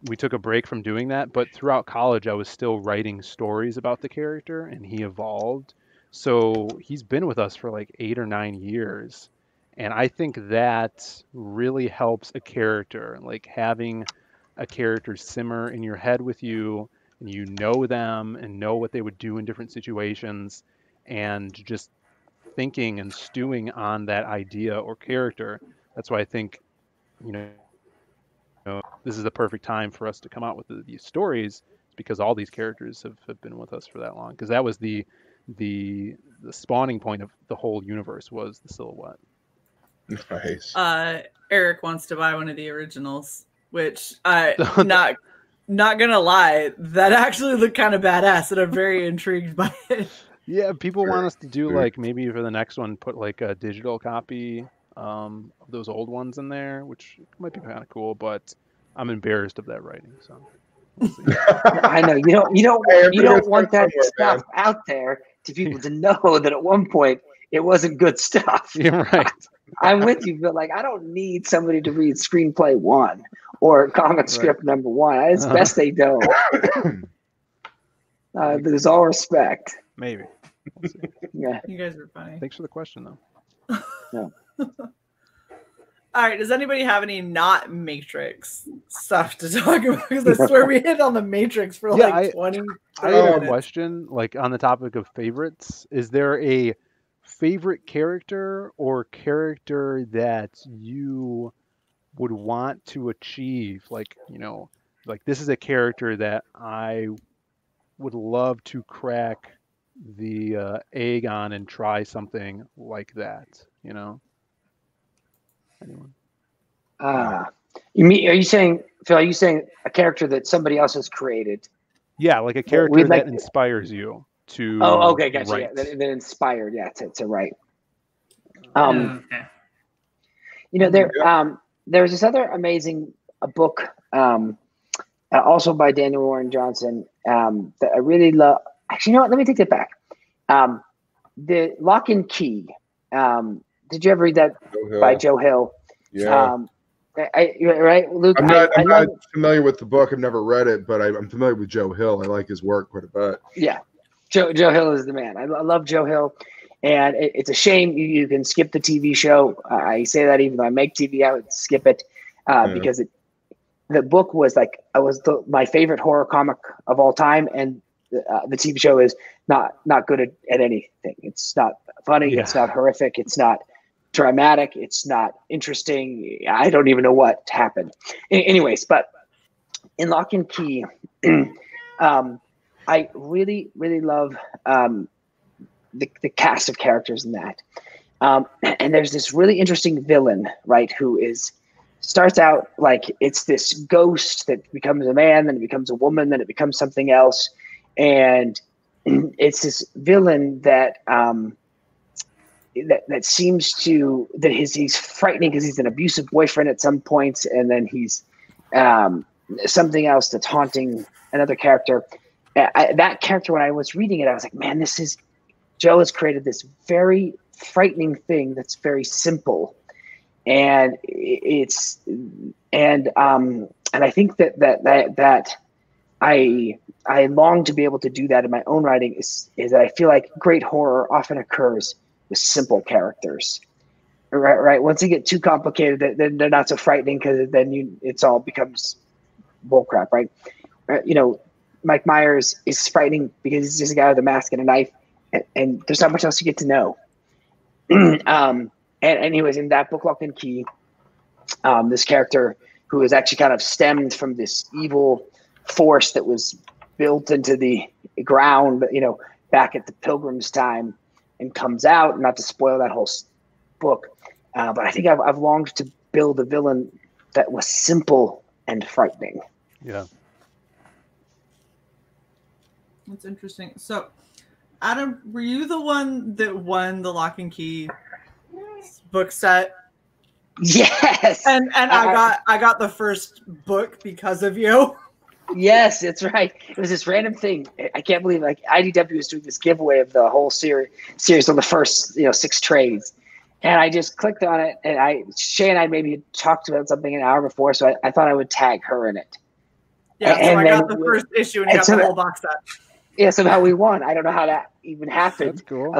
we took a break from doing that. But throughout college, I was still writing stories about the character, and he evolved. So he's been with us for like 8 or 9 years. And I think that really helps a character, like having a character simmer in your head with you, and you know them and know what they would do in different situations, and just thinking and stewing on that idea or character. That's why I think, this is the perfect time for us to come out with these stories, because all these characters have been with us for that long. Because that was the spawning point of the whole universe, was the silhouette. Nice. Eric wants to buy one of the originals, which not gonna lie, that actually looked kind of badass, and I'm very intrigued by it. Yeah, people want us to do like maybe for the next one, put like a digital copy of those old ones in there, which might be kind of cool. But I'm embarrassed of that writing, so. We'll see. I know you don't want that stuff out there to people to know that at one point it wasn't good stuff. You're right. I'm with you, but like I don't need somebody to read screenplay 1 or comic script number 1. It's best they don't. There's all respect. Maybe. We'll see. Yeah. You guys are funny. Thanks for the question, though. Yeah. All right. Does anybody have any not Matrix stuff to talk about? Because I swear we hit on the Matrix for like 20. I have a question, like on the topic of favorites. Is there a favorite character or character that you would want to achieve? Like, like this is a character that I would love to crack the egg on and try something like that, Anyone? Are you saying, Phil, are you saying a character that somebody else has created? Yeah, like a character that inspires you to okay, gotcha. write. Yeah, that inspired, to write. Okay. There's this other amazing book, also by Daniel Warren Johnson, that I really love. Actually, you know what? Let me take that back. The Lock and Key. Did you ever read that by Joe Hill? Yeah. Right, Luke? I'm not familiar with the book. I've never read it, but I'm familiar with Joe Hill. I like his work quite a bit. Yeah. Joe Hill is the man. I love Joe Hill. And it's a shame you can skip the TV show. I say that even though I make TV, I would skip it because the book was like my favorite horror comic of all time, and the TV show is not good at anything. It's not funny. Yeah. It's not horrific. It's not dramatic. It's not interesting. I don't even know what happened. Anyways, but in Lock and Key, I really, really love the cast of characters in that. And there's this really interesting villain, right, who is starts out like it's this ghost that becomes a man, then it becomes a woman, then it becomes something else, and it's this villain that that seems to he's frightening because he's an abusive boyfriend at some points, and then he's something else that's haunting another character. That character, when I was reading it, I was like, man, Joe has created this very frightening thing that's very simple, and I think that I long to be able to do that in my own writing. Is that I feel like great horror often occurs with simple characters, right? Once they get too complicated, then they're not so frightening because then it's all becomes bullcrap, right? Mike Myers is frightening because he's just a guy with a mask and a knife, and there's not much else you get to know. And he was in that book, Lock and Key. This character who is actually kind of stemmed from this evil force that was built into the ground, back at the Pilgrim's time, and comes out. Not to spoil that whole book, but I think I've longed to build a villain that was simple and frightening. Yeah. That's interesting. So, Adam, were you the one that won the Lock and Key book set? Yes. And I got the first book because of you. Yes, that's right. It was this random thing. I can't believe IDW was doing this giveaway of the whole series on the first 6 trades. And I just clicked on it, and Shae and I maybe had talked about something an hour before, so I thought I would tag her in it. Yeah, so I got the first issue and got the whole box set. Yeah, somehow we won. I don't know how that even happened. That's cool.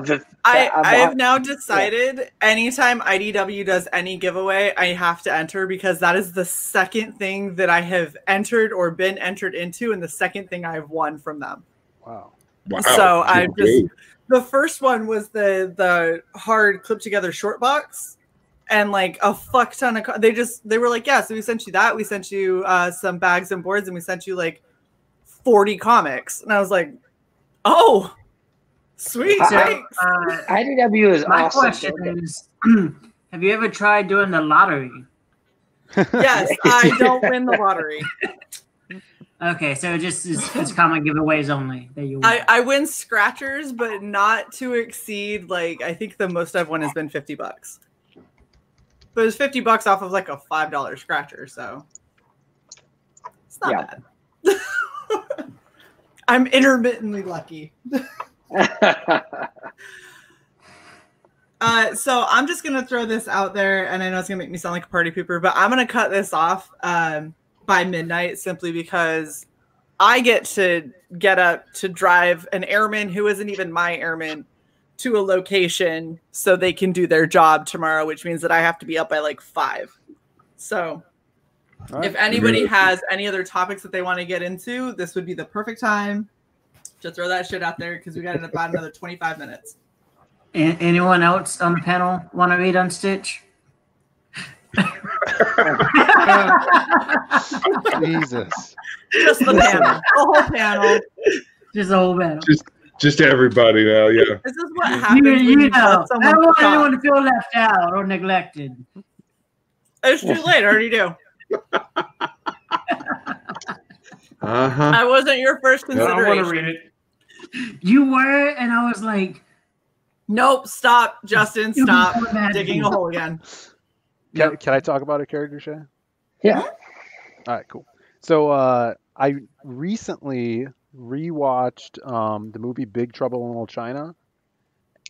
I have now decided anytime IDW does any giveaway, I have to enter, because that is the second thing that I have entered or been entered into, and the second thing I've won from them. Wow. So the first one was the hard clip together short box, and like a fuck ton of they were like, yeah, so we sent you that, we sent you some bags and boards, and we sent you like 40 comics. And I was like, oh, sweet. Thanks. IDW is my awesome. question is, have you ever tried doing the lottery? Yes, I don't win the lottery. Okay, so it's common giveaways only that you win. I win scratchers, but not to exceed, like, I think the most I've won has been $50. But it's $50 off of like a $5 scratcher, so it's not bad. I'm intermittently lucky. So I'm just going to throw this out there, and I know it's going to make me sound like a party pooper, but I'm going to cut this off by midnight, simply because I get to get up to drive an airman who isn't even my airman to a location so they can do their job tomorrow, which means that I have to be up by like 5. So if anybody has any other topics that they want to get into, this would be the perfect time to throw that shit out there, because we got about another 25 minutes. Anyone else on the panel want to read on Stitch? Jesus. Just the panel. The whole panel. Just the whole panel. Just everybody now, yeah. This is what happens when you let I someone don't want talk. anyone to feel left out or neglected. It's too late. I already do. I wasn't your first consideration. I want to read it. You were, and I was like, nope, stop, Justin, stop digging a hole again. Can I talk about a character, Shae? Yeah. All right, cool. So I recently rewatched the movie Big Trouble in Little China,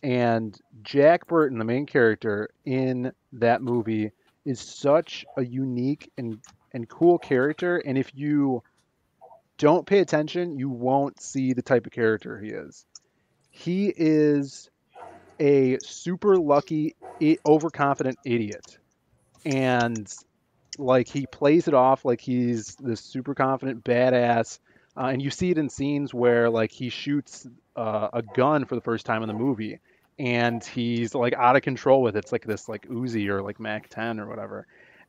and Jack Burton, the main character in that movie, is such a unique and cool character, and if you don't pay attention, you won't see the type of character he is. He is a super lucky, overconfident idiot, and like he plays it off like he's this super confident badass, and you see it in scenes where like he shoots a gun for the first time in the movie, and he's like out of control with it. It's like this like Uzi or like Mac 10 or whatever.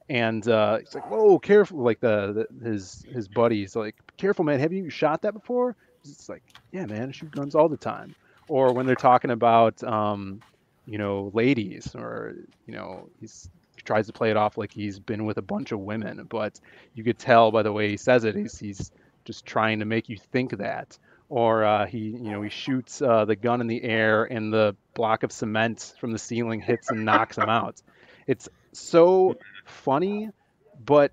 And he's like, whoa, careful. Like his buddy's like, careful, man. Have you shot that before? It's like, yeah, man, I shoot guns all the time. Or when they're talking about, ladies, or, he's tries to play it off like he's been with a bunch of women, but you could tell by the way he says it, he's just trying to make you think that. Or he shoots the gun in the air and the block of cement from the ceiling hits and knocks him out. It's so funny, but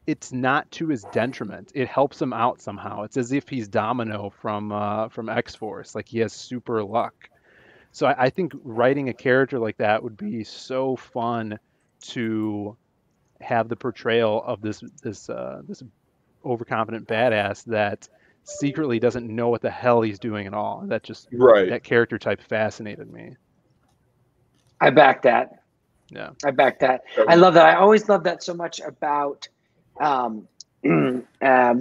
it's not to his detriment. It helps him out somehow. It's as if he's Domino from X-Force, like he has super luck. So I think writing a character like that would be so fun to have the portrayal of this overconfident badass that secretly doesn't know what the hell he's doing at all. That just that character type fascinated me. I back that. Yeah, I back that. I love that. I always love that so much about the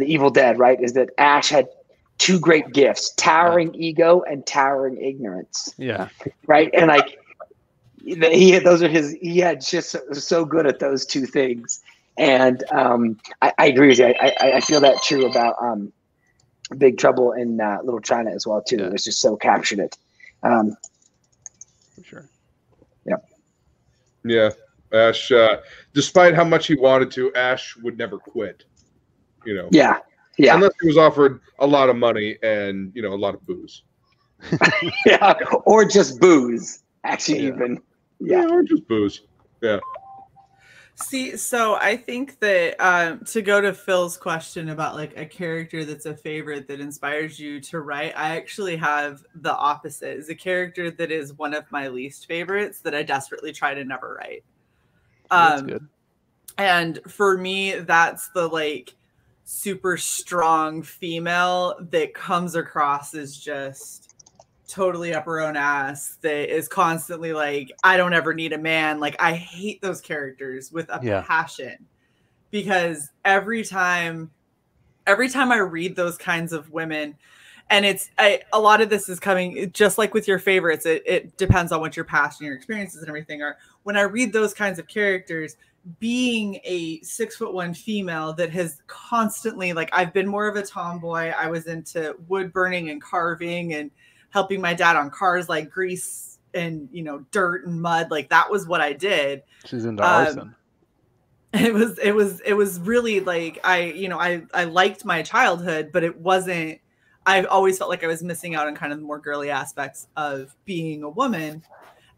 Evil Dead. Right? Is that Ash had two great gifts: towering ego and towering ignorance. Yeah. Right. And like he had, those are his. He had just so good at those two things. And I agree with you. I feel that true about Big Trouble in Little China as well too. Yeah. It was just so captured it. For sure. Yeah. Yeah. Ash, despite how much he wanted to, Ash would never quit. You know. Yeah. Yeah. Unless he was offered a lot of money and a lot of booze. Yeah. Or just booze. Actually, even. Yeah. Or just booze. Yeah. See, so I think that to go to Phil's question about like a character that's a favorite that inspires you to write, I actually have the opposite. Is a character that is one of my least favorites that I desperately try to never write. That's good. And for me, that's the like super strong female that comes across as just totally up her own ass, that is constantly like, I don't ever need a man. Like, I hate those characters with a passion, because every time I read those kinds of women, and a lot of this is coming just like with your favorites. It depends on what your past and your experiences and everything are. When I read those kinds of characters, being a 6'1" female that has constantly, like, I've been more of a tomboy. I was into wood burning and carving and helping my dad on cars, like grease and, dirt and mud. Like, that was what I did. She's into arson. It was really like, I liked my childhood, but it wasn't, I always felt like I was missing out on kind of the more girly aspects of being a woman.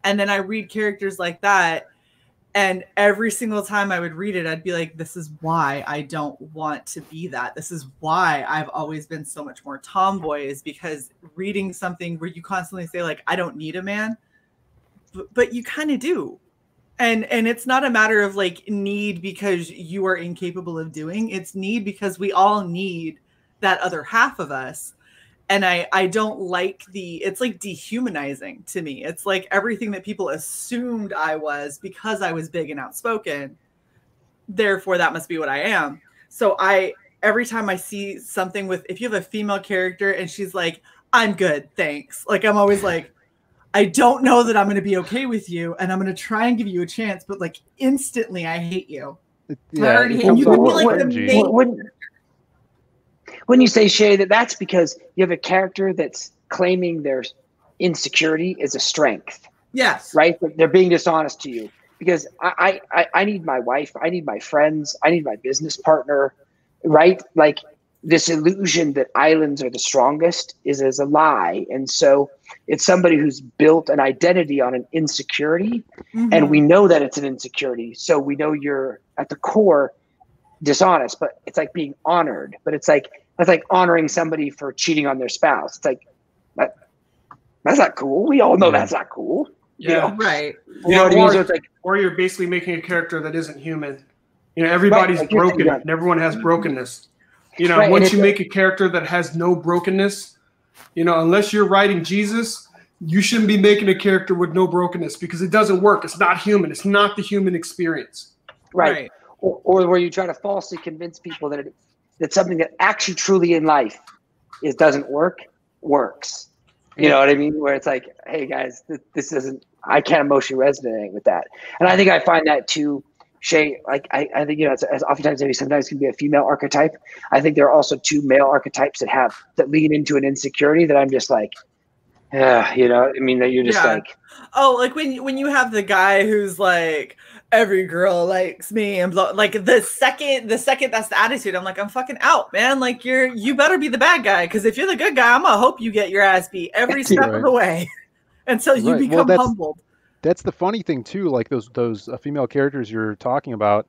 And then I read characters like that, and every single time I would read it, I'd be like, this is why I don't want to be that. This is why I've always been so much more tomboy, is because reading something where you constantly say, like, I don't need a man, but you kind of do. And it's not a matter of like need because you are incapable of doing. It's need because we all need that other half of us. And I don't like it's like dehumanizing to me. It's like everything that people assumed I was because I was big and outspoken. Therefore, that must be what I am. So every time I see something with, if you have a female character and she's like, I'm good, thanks. Like, I'm always like, I don't know that I'm going to be okay with you, and I'm going to try and give you a chance, but like instantly I hate you. Yeah, I already hate you. You can be like the main. When you say, Shae, that's because you have a character that's claiming their insecurity is a strength. Yes. Right? They're being dishonest to you. Because I need my wife, I need my friends, I need my business partner, right? Like, this illusion that islands are the strongest is a lie. And so it's somebody who's built an identity on an insecurity, and we know that it's an insecurity. So we know you're at the core dishonest, but it's like being honored. But it's like honoring somebody for cheating on their spouse. It's like, that's not cool. We all know that's not cool. Yeah, right. You know what I mean? So it's like, or you're basically making a character that isn't human. Everybody's broken, and everyone has brokenness. Once you make a character that has no brokenness, unless you're writing Jesus, you shouldn't be making a character with no brokenness, because it doesn't work. It's not human. It's not the human experience. Right. Or where you try to falsely convince people that that something that actually truly in life doesn't works. You know what I mean? Where it's like, hey guys, this isn't, I can't emotionally resonate with that. And I think I find that too, Shae, like I think, as oftentimes maybe sometimes can be a female archetype. I think there are also two male archetypes that lean into an insecurity that I'm just like, Yeah, you know, I mean, that you're just like, oh, like when you have the guy who's like, every girl likes me, and like the second that's the attitude, I'm like, I'm fucking out, man. Like you better be the bad guy, because if you're the good guy, I'm gonna hope you get your ass beat every step of the way until you become humbled. That's the funny thing too. Like those female characters you're talking about,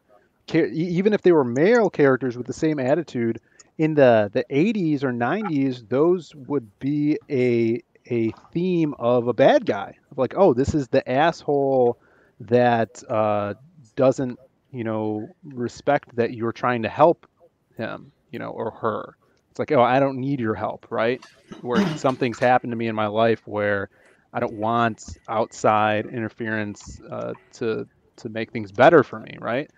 even if they were male characters with the same attitude, in the 80s or 90s, those would be a theme of a bad guy. Like, oh, this is the asshole that doesn't, respect that you're trying to help him, or her. It's like, oh, I don't need your help, right? Where something's happened to me in my life where I don't want outside interference to make things better for me, right?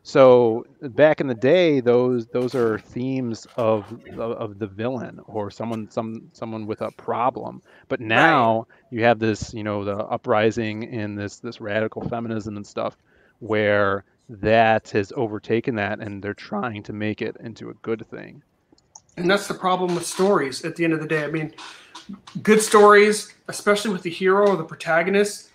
So back in the day, those are themes of the villain or someone with a problem. But now you have this, the uprising in this radical feminism and stuff, where that has overtaken that, and they're trying to make it into a good thing. And that's the problem with stories. At the end of the day, I mean, good stories, especially with the hero or the protagonist.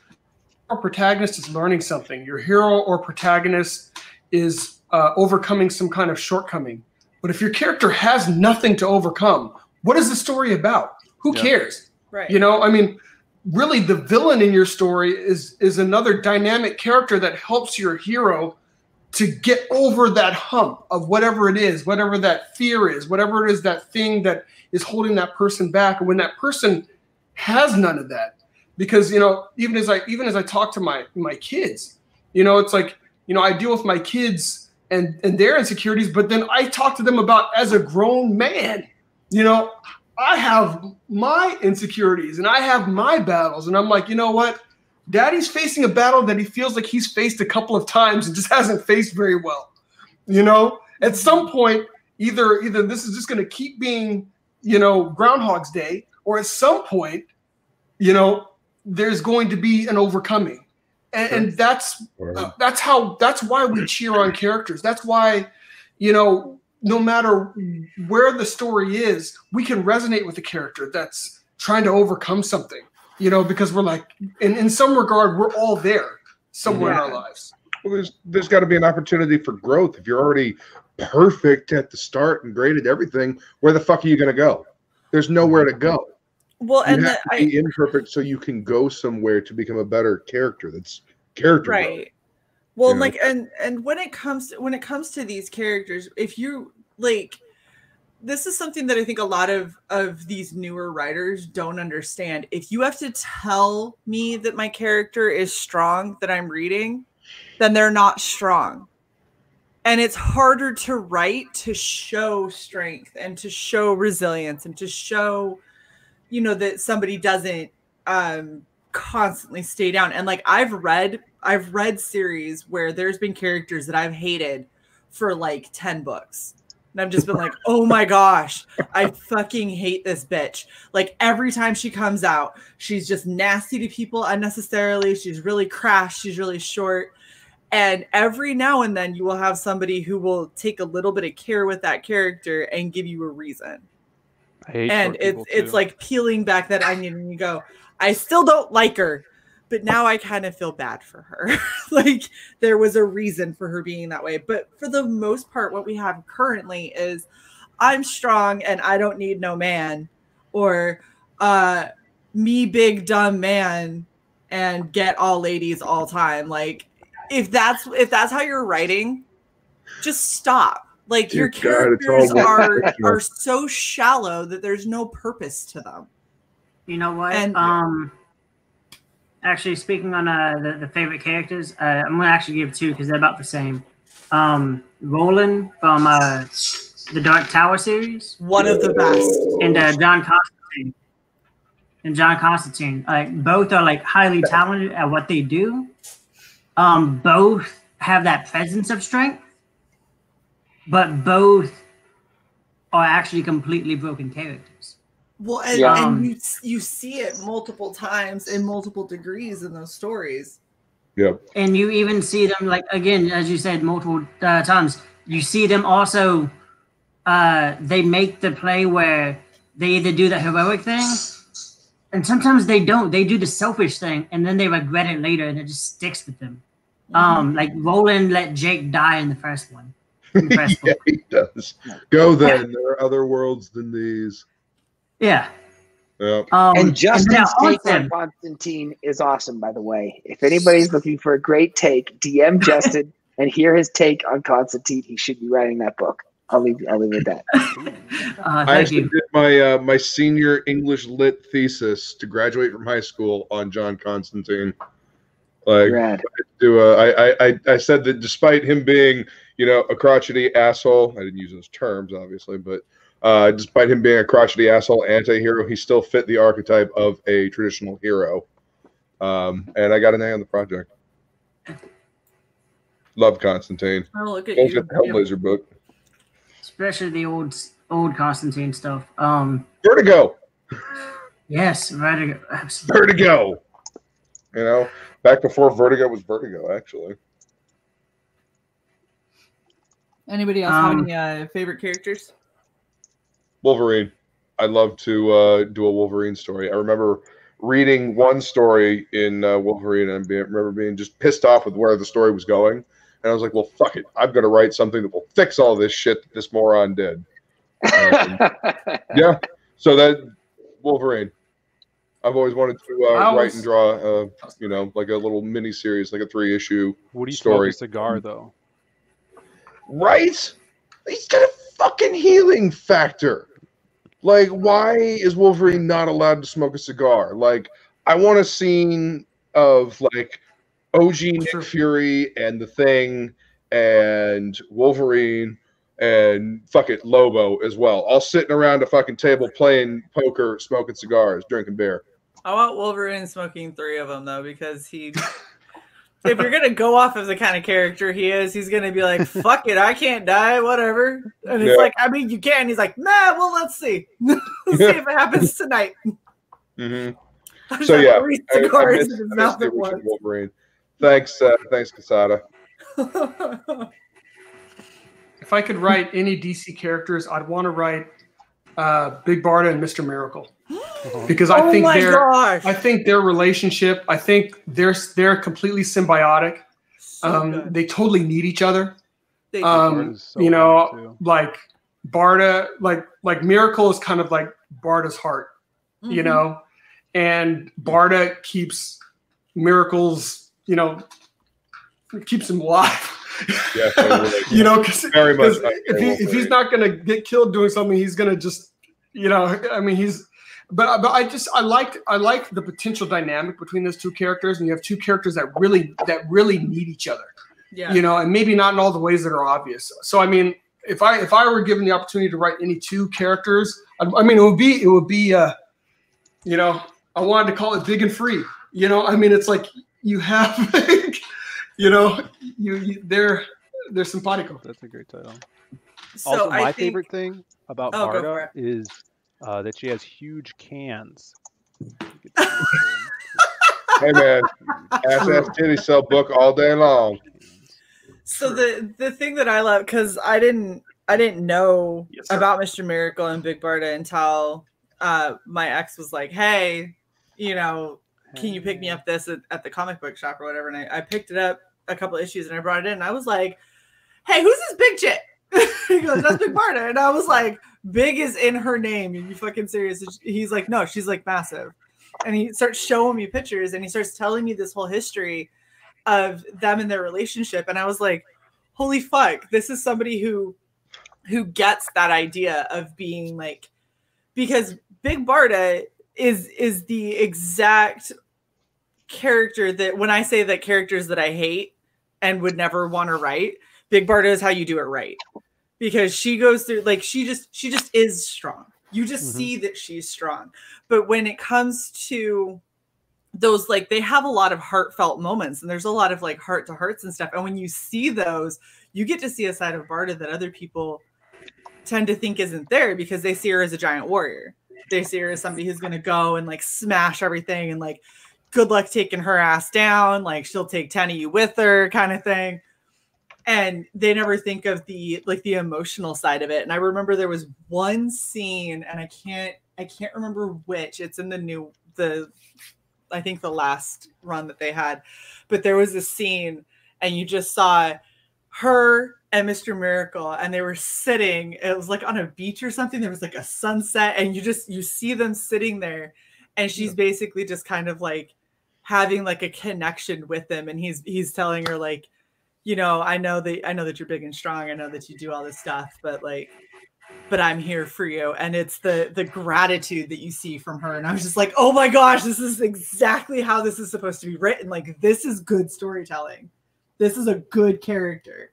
Our protagonist is learning something. Your hero or protagonist is overcoming some kind of shortcoming. But if your character has nothing to overcome, what is the story about? Who cares? Right. I mean, really the villain in your story is another dynamic character that helps your hero to get over that hump of whatever it is, whatever that fear is, whatever it is, that thing that is holding that person back. And when that person has none of that, because, even as I talk to my kids, it's like, I deal with my kids and their insecurities, but then I talk to them about, as a grown man, I have my insecurities and I have my battles. And I'm like, you know what? Daddy's facing a battle that he feels like he's faced a couple of times and just hasn't faced very well. At some point, either this is just going to keep being, Groundhog's Day, or at some point, there's going to be an overcoming. And that's why we cheer on characters. That's why, no matter where the story is, we can resonate with the character that's trying to overcome something, because we're like, in some regard, we're all there somewhere in our lives. Well, there's got to be an opportunity for growth. If you're already perfect at the start and great at everything, where the fuck are you going to go? There's nowhere to go. Well, you have to be imperfect so you can go somewhere to become a better character. That's character growth. Right. Well, like, and when it comes to these characters, if you like, this is something that I think a lot of these newer writers don't understand. If you have to tell me that my character is strong that I'm reading, then they're not strong. And it's harder to write to show strength and to show resilience and to show, that somebody doesn't constantly stay down. And like I've read series where there's been characters that I've hated for like 10 books. And I've just been like, oh my gosh, I fucking hate this bitch. Like every time she comes out, she's just nasty to people unnecessarily. She's really crass. She's really short. And every now and then you will have somebody who will take a little bit of care with that character and give you a reason. I hate and it's like peeling back that onion and you go, I still don't like her, but now I kind of feel bad for her. Like there was a reason for her being that way. But for the most part, what we have currently is I'm strong and I don't need no man, or me big dumb man and get all ladies all time. Like if that's how you're writing, just stop. Like your characters are so shallow that there's no purpose to them. You know what? And actually, speaking on the favorite characters, I'm going to actually give two because they're about the same. Roland from the Dark Tower series. One of the best. And John Constantine. Like, both are like highly talented at what they do. Both have that presence of strength, but both are actually completely broken characters. Well, and you see it multiple times in multiple degrees in those stories. Yep. And you even see them, like, again, as you said, multiple times. You see them also, they make the play where they either do the heroic thing And sometimes they don't. They do the selfish thing, and then they regret it later, and it just sticks with them. Like Roland let Jake die in the first one. Yeah, he does. Go then. There are other worlds than these. Yeah. Yep. And Justin's take on Constantine is awesome, by the way. If anybody's looking for a great take, DM Justin and hear his take on Constantine. He should be writing that book. I'll leave it at that. I actually did my my senior English lit thesis to graduate from high school on John Constantine. Like, I said that despite him being, you know, a crotchety asshole, I didn't use those terms obviously, but despite him being a crotchety asshole anti-hero, he still fit the archetype of a traditional hero. And I got an A on the project. Love Constantine. Oh, look at Go you. get the Hellblazer book. Especially the old Constantine stuff. Vertigo. Yes, Vertigo. Absolutely. Vertigo. You know, back before Vertigo was Vertigo, actually. Anybody else have any favorite characters? Wolverine. I'd love to do a Wolverine story. I remember reading one story in Wolverine and remember being just pissed off with where the story was going. And I was like, well, fuck it. I'm going to write something that will fix all this shit that this moron did. Yeah. So that Wolverine. I've always wanted to write and draw, you know, like a little mini series, like a 3-issue What do you story. smoke a cigar, though? Right? He's got a fucking healing factor. Like, why is Wolverine not allowed to smoke a cigar? Like, I want a scene of, like, OG Nick Fury and the Thing and Wolverine and fuck it, Lobo as well. All sitting around a fucking table playing poker, smoking cigars, drinking beer. I want Wolverine smoking 3 of them, though, because he... if you're going to go off of the kind of character he is, he's going to be like, fuck it, I can't die, whatever. And it's like, I mean, you can. He's like, nah, well, let's see. Let's see if it happens tonight. Mm-hmm. So, yeah, I missed the original Wolverine. Thanks, Casada. If I could write any DC characters, I'd want to write Big Barda and Mr. Miracle. Because I think their relationship, I think they're completely symbiotic. They totally need each other. You know, like Barda, like Miracle is kind of like Barda's heart, you know, and Barda keeps Miracle's, you know, keeps him alive. Yeah, totally. You know, because if he's not going to get killed doing something, he's going to just, you know, I mean, he's. But I like the potential dynamic between those two characters, and you have two characters that really need each other. Yeah. You know, and maybe not in all the ways that are obvious. So I mean, if I were given the opportunity to write any two characters, I mean, it would be you know, I wanted to call it Big and Free. You know, I mean, it's like you have, you know, they're simpatico. That's a great title. So also, my favorite thing about Barda is that she has huge cans. Hey man, ass titty sell book all day long. So the thing that I love, because I didn't know about Mr. Miracle and Big Barda until my ex was like, hey, you know, can you pick me up this at the comic book shop or whatever? And I picked it up a couple issues and I brought it in and I was like, hey, who's this big chick? He goes, that's Big Barda. And I was like, big is in her name. Are you fucking serious? He's like, no, she's like massive. And he starts showing me pictures and he starts telling me this whole history of them and their relationship. And I was like, holy fuck, this is somebody who gets that idea of being like, because Big Barda is the exact character that when I say that characters that I hate and would never want to write, Big Barda is how you do it right. Because she goes through, like, she just is strong. You just see that she's strong. But when it comes to those, like, they have a lot of heartfelt moments and there's a lot of like heart to hearts and stuff. And when you see those, you get to see a side of Barda that other people tend to think isn't there because they see her as a giant warrior. They see her as somebody who's going to go and like smash everything and like, good luck taking her ass down. Like she'll take 10 of you with her kind of thing. And they never think of the emotional side of it. And I remember there was one scene and I can't remember which. It's in the I think the last run that they had, but there was a scene and you just saw her and Mr. Miracle, and they were sitting, it was like on a beach or something. There was like a sunset, and you see them sitting there, and she's basically just kind of like having like a connection with him, and he's telling her like, you know, I know that you're big and strong, I know that you do all this stuff, but I'm here for you. And it's the gratitude that you see from her. And I was just like, oh my gosh, this is exactly how this is supposed to be written. Like, this is good storytelling. This is a good character.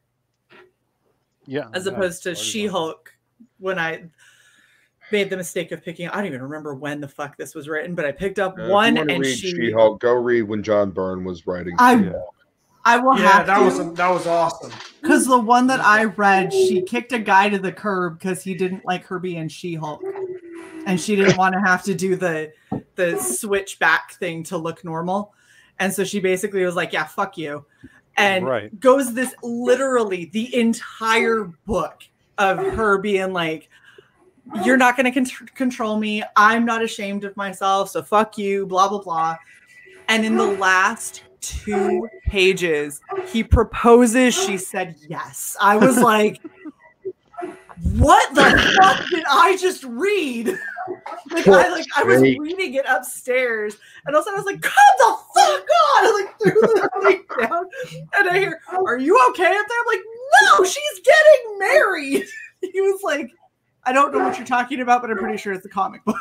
Yeah. As opposed to She-Hulk, when I made the mistake of picking, I don't even remember when the fuck this was written, but I picked up one, if you and read She-Hulk, go read when John Byrne was writing. I will have to. That was awesome. Because the one that I read, she kicked a guy to the curb because he didn't like her being She-Hulk, and she didn't want to have to do the switch back thing to look normal, and so she basically was like, "Yeah, fuck you," and goes this literally the entire book of her being like, "You're not going to control me. I'm not ashamed of myself, so fuck you." Blah blah blah, and in the last 2 pages, he proposes. She said yes. I was like, what the fuck did I just read? I was reading it upstairs, and all of a sudden I was like, come the fuck on! I like threw the thing down, and I hear, are you okay up there? I'm like, no, she's getting married. He was like, I don't know what you're talking about, but I'm pretty sure it's a comic book.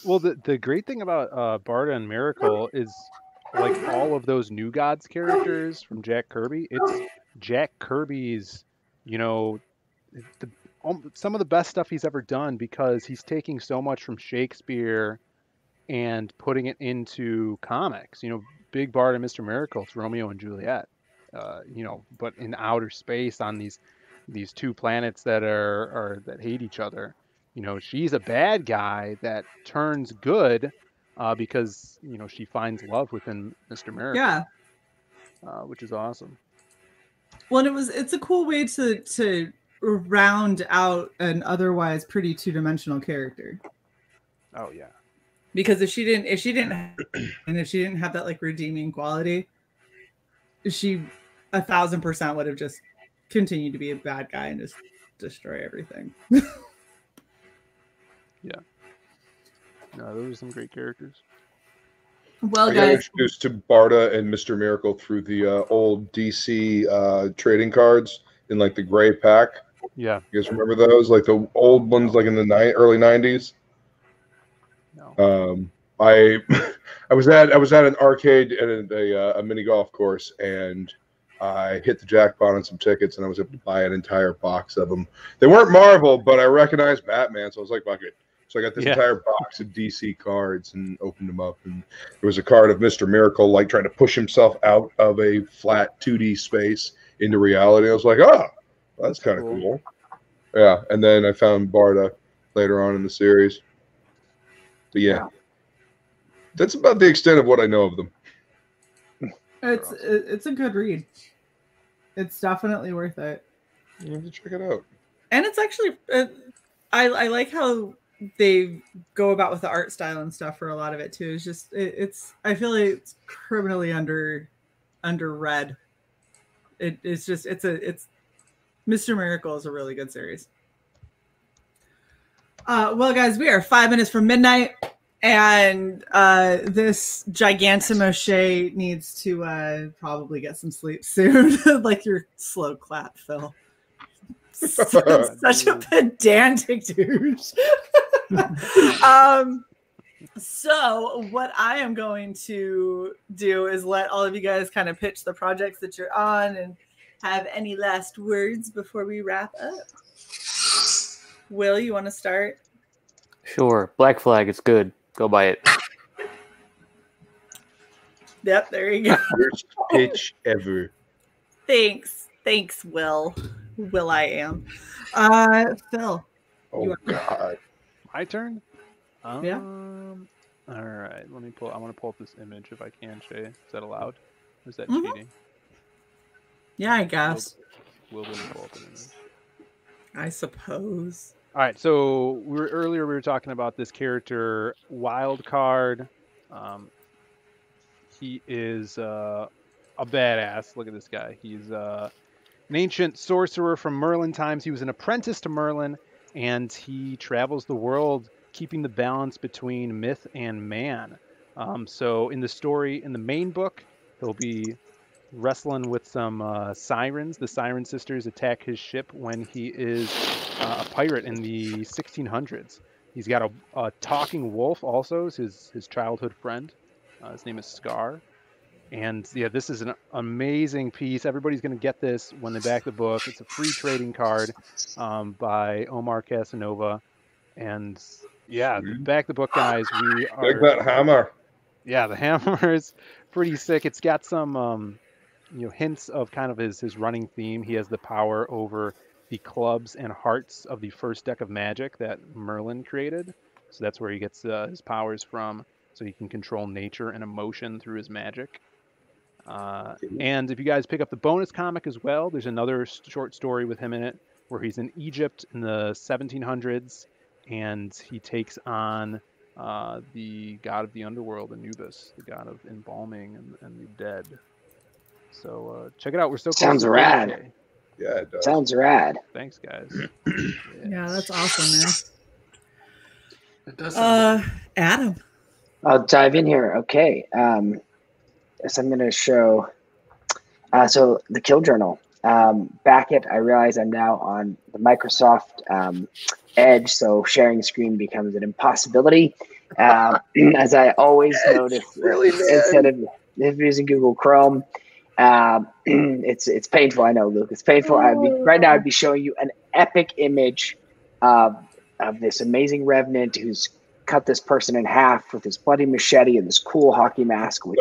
Well, the great thing about Barda and Miracle is, like, all of those New Gods characters from Jack Kirby, it's Jack Kirby's, you know, some of the best stuff he's ever done, because he's taking so much from Shakespeare and putting it into comics. You know, Big Bard and Mr. Miracle, it's Romeo and Juliet, you know, but in outer space on these 2 planets that that hate each other. You know, she's a bad guy that turns good because, you know, she finds love within Mr. Miracle. Yeah. Which is awesome. Well, it's a cool way to round out an otherwise pretty 2-dimensional character. Oh yeah. Because if she didn't have that like redeeming quality, she 1000% would have just continued to be a bad guy and just destroy everything. Yeah. No, those are some great characters. Well, I got introduced to Barda and Mr. Miracle through the old DC trading cards in like the gray pack. Yeah. You guys remember those? Like the old ones, like in the early 90s? No. I was at an arcade at a mini golf course, and I hit the jackpot on some tickets, and I was able to buy an entire box of them. They weren't Marvel, but I recognized Batman, so I was like, fuck it. So I got this entire box of DC cards and opened them up, and there was a card of Mr. Miracle, like trying to push himself out of a flat 2D space into reality. I was like, oh, that's kind of cool. Yeah, and then I found Barda later on in the series. But yeah, that's about the extent of what I know of them. It's a good read. It's definitely worth it. You have to check it out. And it's actually, I like how they go about with the art style and stuff for a lot of it too. It's just I feel like it's criminally underread. It's Mr. Miracle is a really good series. Well, guys, we are 5 minutes from midnight, and this Gigantimo Shae needs to probably get some sleep soon. Like your slow clap, Phil. Such a pedantic dude. So what I am going to do is let all of you guys kind of pitch the projects that you're on and have any last words before we wrap up. Will, you want to start? Sure. Black Flag, it's good. Go buy it. Yep, there you go. Worst pitch ever. Thanks, Will. Will I am. Phil. Oh God. My turn? Yeah. All right. Let me pull. I want to pull up this image if I can, Shae. Is that allowed? Or is that Mhm. cheating? Yeah, I guess. Will pull up an image. I suppose. All right, so earlier we were talking about this character, Wildcard. He is a badass. Look at this guy. He's an ancient sorcerer from Merlin times. He was an apprentice to Merlin, and he travels the world keeping the balance between myth and man. So in the story, in the main book, he'll be wrestling with some sirens. The Siren Sisters attack his ship when he is a pirate in the 1600s. He's got a talking wolf also, is his childhood friend. His name is Scar. And yeah, this is an amazing piece. Everybody's going to get this when they back the book. It's a free trading card by Omar Casanova. And yeah, back the book, guys. We are. Like that hammer. Yeah, the hammer is pretty sick. It's got some hints of kind of his running theme. He has the power over the clubs and hearts of the first deck of Magic that Merlin created. So that's where he gets his powers from. So he can control nature and emotion through his magic. And if you guys pick up the bonus comic as well, there's another short story with him in it where he's in Egypt in the 1700s, and he takes on the god of the underworld, Anubis, the god of embalming and the dead. So check it out. We're so close. Sounds rad. Yeah, it does. Sounds rad. Thanks, guys. Yeah, that's awesome, man. It does. Adam. I'll dive in here. Okay. So I'm going to show. So the Kill Journal. Back it. I realize I'm now on the Microsoft Edge, so sharing screen becomes an impossibility. As I always notice, instead of using Google Chrome, it's painful. I know, Luke. It's painful. Right now, I'd be showing you an epic image of this amazing revenant who's cut this person in half with his bloody machete and this cool hockey mask, which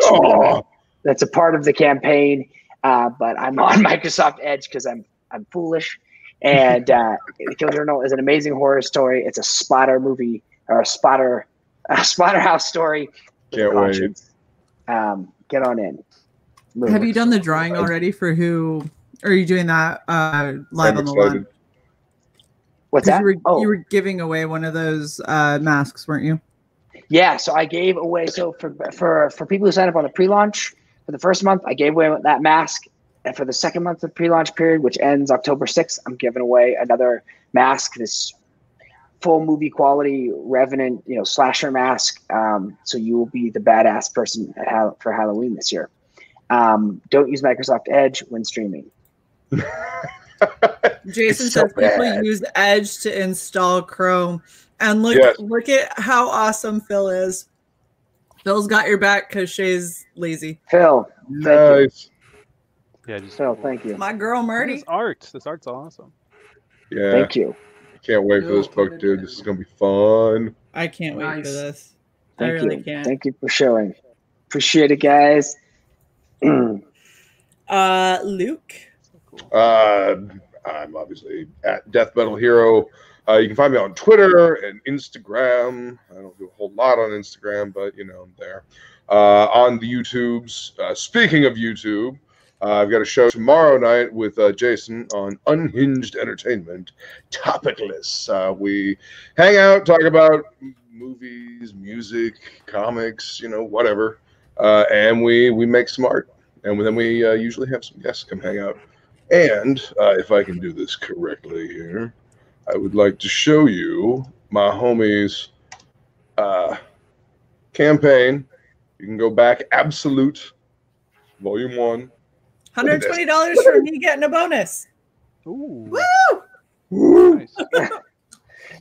that's a part of the campaign. But I'm on Microsoft Edge because I'm foolish. And the Kill Journal is an amazing horror story. It's a spotter movie or a spotter house story. Can't wait. Get on in. Luke. Have you done the drawing already for who? Or are you doing that live on the line? What's that? You were giving away one of those masks, weren't you? Yeah, so I gave away. So for people who sign up on the pre-launch for the first month, I gave away that mask. And for the second month of the pre-launch period, which ends October 6th, I'm giving away another mask. This full movie quality Revenant, slasher mask. So you will be the badass person for Halloween this year. Don't use Microsoft Edge when streaming. Jason says people use Edge to install Chrome, and look at how awesome Phil is. Phil's got your back because Shae's lazy. Phil, nice. Yeah, just Phil, thank you. My girl Murdy. This art's awesome. Yeah, thank you. I can't wait for this book, dude. This is gonna be fun. I can't wait for this. Thank I really you. can't. Thank you for showing. Appreciate it, guys. Luke. I'm obviously at Death Metal Hero. You can find me on Twitter and Instagram. I don't do a whole lot on Instagram, but I'm there. On the YouTubes. Speaking of YouTube, I've got a show tomorrow night with Jason on Unhinged Entertainment, Topicless. We hang out, talk about movies, music, comics, whatever, and we make some art. And then we usually have some guests come hang out. And if I can do this correctly here, I would like to show you my homie's campaign. You can go back, Absolute, Volume 1. $120 for me getting a bonus. Ooh. Woo! Nice.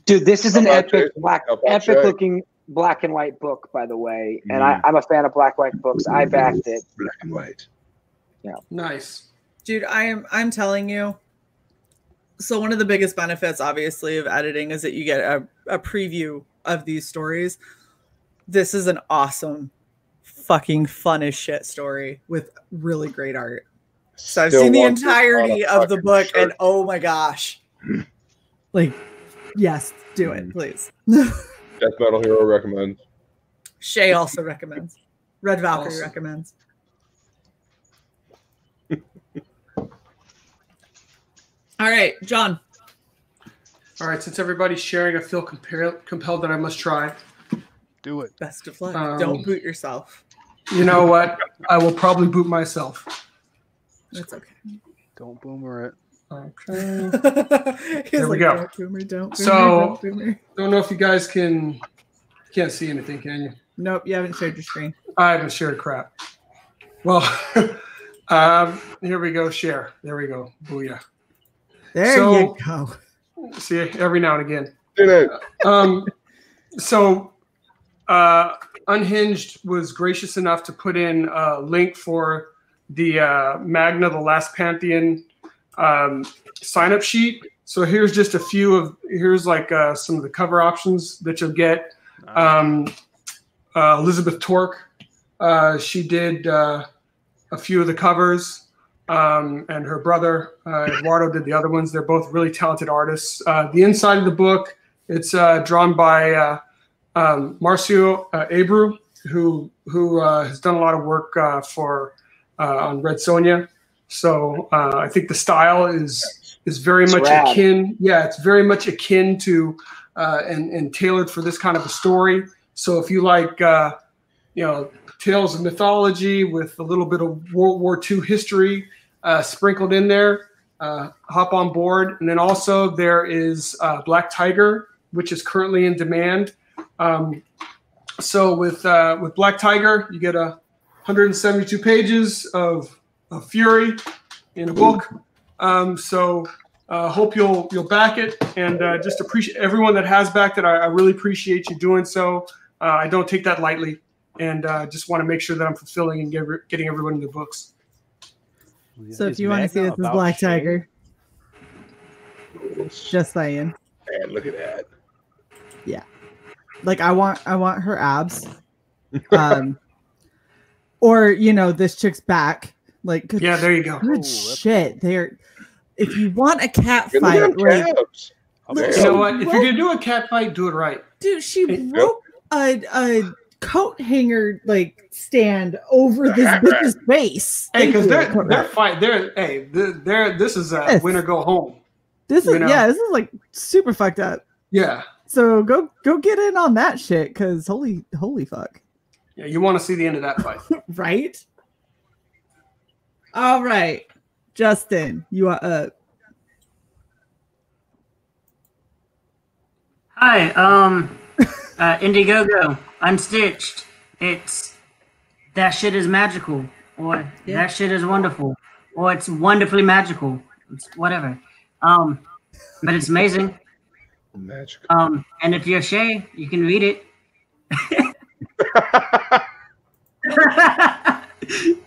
Dude, this is an epic looking black and white book, by the way. And I'm a fan of black and white books. I backed it. Black and white. Yeah. Nice. Dude, I'm telling you. So one of the biggest benefits, obviously, of editing is that you get a preview of these stories. This is an awesome, fucking fun as shit story with really great art. So I've seen the entirety of the book, and oh my gosh. Yes, do it, please. Death Metal Hero recommends. Shae also recommends. Red Valkyrie recommends. All right, John. All right, since everybody's sharing, I feel compelled that I must try. Do it. Best of luck. Don't boot yourself. You know what? I will probably boot myself. That's okay. Don't boomer it. Okay. He's There we like, go. Don't boomer, don't boomer, So, don't boomer. don't know if you guys can't see anything, can you? Nope, you haven't shared your screen. I haven't shared crap. Well, here we go. Share. There we go. Booyah. There you go. See, every now and again. Did it. Unhinged was gracious enough to put in a link for the Magna, the Last Pantheon sign-up sheet. So here's just a few of, here's like some of the cover options that you'll get. Elizabeth Torque, she did a few of the covers, and her brother, Eduardo, did the other ones. They're both really talented artists. The inside of the book, it's drawn by Marcio Abreu, who has done a lot of work on Red Sonja. So I think the style is very much akin. Yeah, it's very much akin to and tailored for this kind of a story. So if you like, tales of mythology with a little bit of World War II history sprinkled in there, hop on board. And then also there is Black Tiger, which is currently in demand. So with Black Tiger, you get 172 pages of fury in a book. Hope you'll back it, and just appreciate everyone that has backed it. I really appreciate you doing so. I don't take that lightly, and just want to make sure that I'm fulfilling and getting everyone in their books. So if you want to see this is Black Tiger, just saying. Man, look at that. Yeah, like I want her abs, or this chick's back. Like, yeah, there you go. Good shit. If you want a cat fight, you know what? If you're gonna do a cat fight, do it right. Dude, she broke a coat hanger stand over this bitch's face. Hey, because they're fight. This is a win or go home. This is this is like super fucked up. Yeah. So go get in on that shit, because holy fuck. Yeah, you want to see the end of that fight, right? All right, Justin, you are up. Hi, Indiegogo, Unstitched. It's that shit is magical, or that shit is wonderful, or it's wonderfully magical. It's whatever. But it's amazing. Magical. And if you're Shae, you can read it.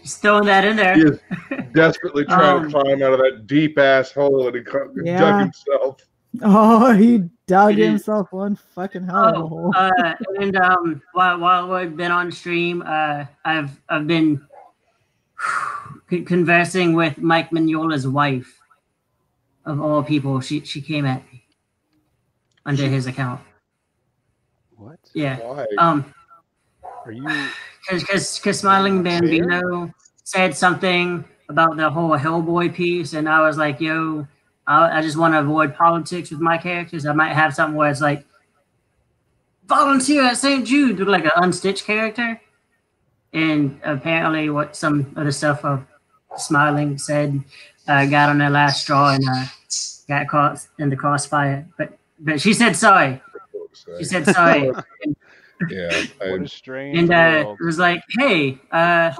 Just throwing that in there. He is desperately trying to climb out of that deep ass hole, and he dug himself. Oh, he dug himself one fucking hell of a hole. And while we've been on stream, I've been conversing with Mike Mignola's wife, of all people. She came at me under his account. What? Yeah. Why? Are you? Because Smiling Bambino said something about the whole Hellboy piece, and I was like, yo, I just want to avoid politics with my characters. I might have something where it's like, volunteer at St. Jude with like an unstitched character. And apparently what some of the stuff of Smiling said got on their last straw and got caught in the crossfire. But she said sorry. She said sorry. Yeah, what a strange and world. it was like, hey, that's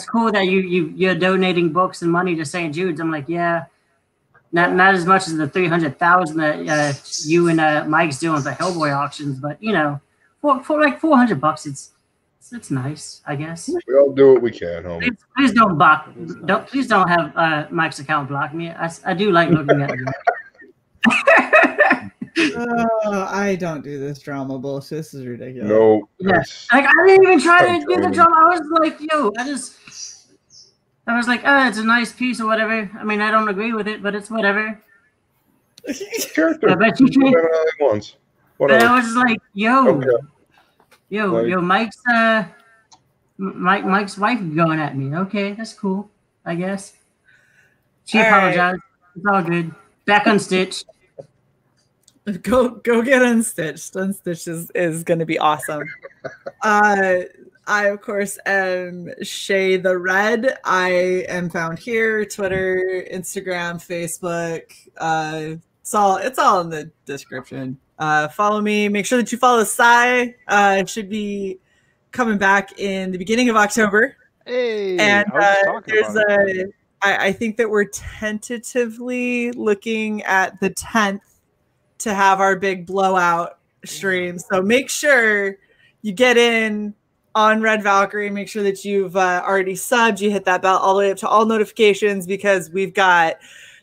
cool that you're donating books and money to St. Jude's. I'm like, yeah, not as much as the 300,000 that you and Mike's doing for Hellboy auctions, but for like $400, it's nice, I guess. We all do what we can, homie. Please don't block. Please don't have Mike's account block me. I do like looking at it. I don't do this drama bullshit. This is ridiculous. No. Yeah. Like I didn't even try to do the drama. I was like, yo, I was like, it's a nice piece or whatever. I mean, I don't agree with it, but it's whatever. Character. But you can't. Once. But I was like, yo, Mike's Mike's wife going at me. Okay, that's cool, I guess. She apologized. It's all good. Back unstitched. Go get Unstitched. Unstitched is going to be awesome. I of course am Shae the Red. I am found here, Twitter, Instagram, Facebook. It's all in the description. Follow me. Make sure that you follow Shae. It should be coming back in the beginning of October. Hey, and I was just talking about I think that we're tentatively looking at the 10th to have our big blowout stream. So make sure you get in on Red Valkyrie. Make sure that you've already subbed. You hit that bell all the way up to all notifications, because we've got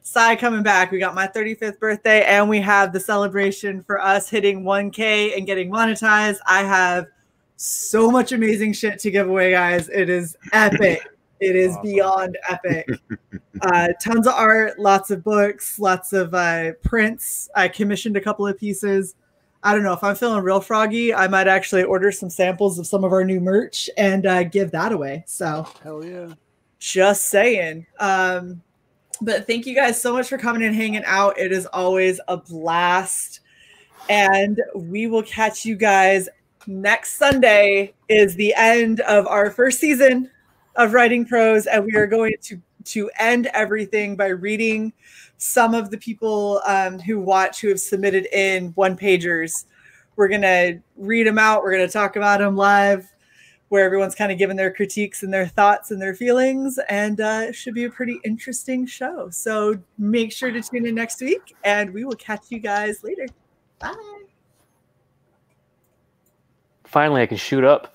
Shae coming back. We got my 35th birthday, and we have the celebration for us hitting 1K and getting monetized. I have so much amazing shit to give away, guys. It is epic. It is beyond epic. Tons of art, lots of books, lots of prints. I commissioned a couple of pieces. I don't know, if I'm feeling real froggy, I might actually order some samples of some of our new merch and give that away. So hell yeah. Just saying. But thank you guys so much for coming and hanging out. It is always a blast. And we will catch you guys next Sunday. Is the end of our first season of Writing Prose, and we are going to end everything by reading some of the people who have submitted in one-pagers. We're going to read them out. We're going to talk about them live, where everyone's kind of giving their critiques and their thoughts and their feelings, and it should be a pretty interesting show. So make sure to tune in next week, and we will catch you guys later. Bye. Finally, I can shoot up.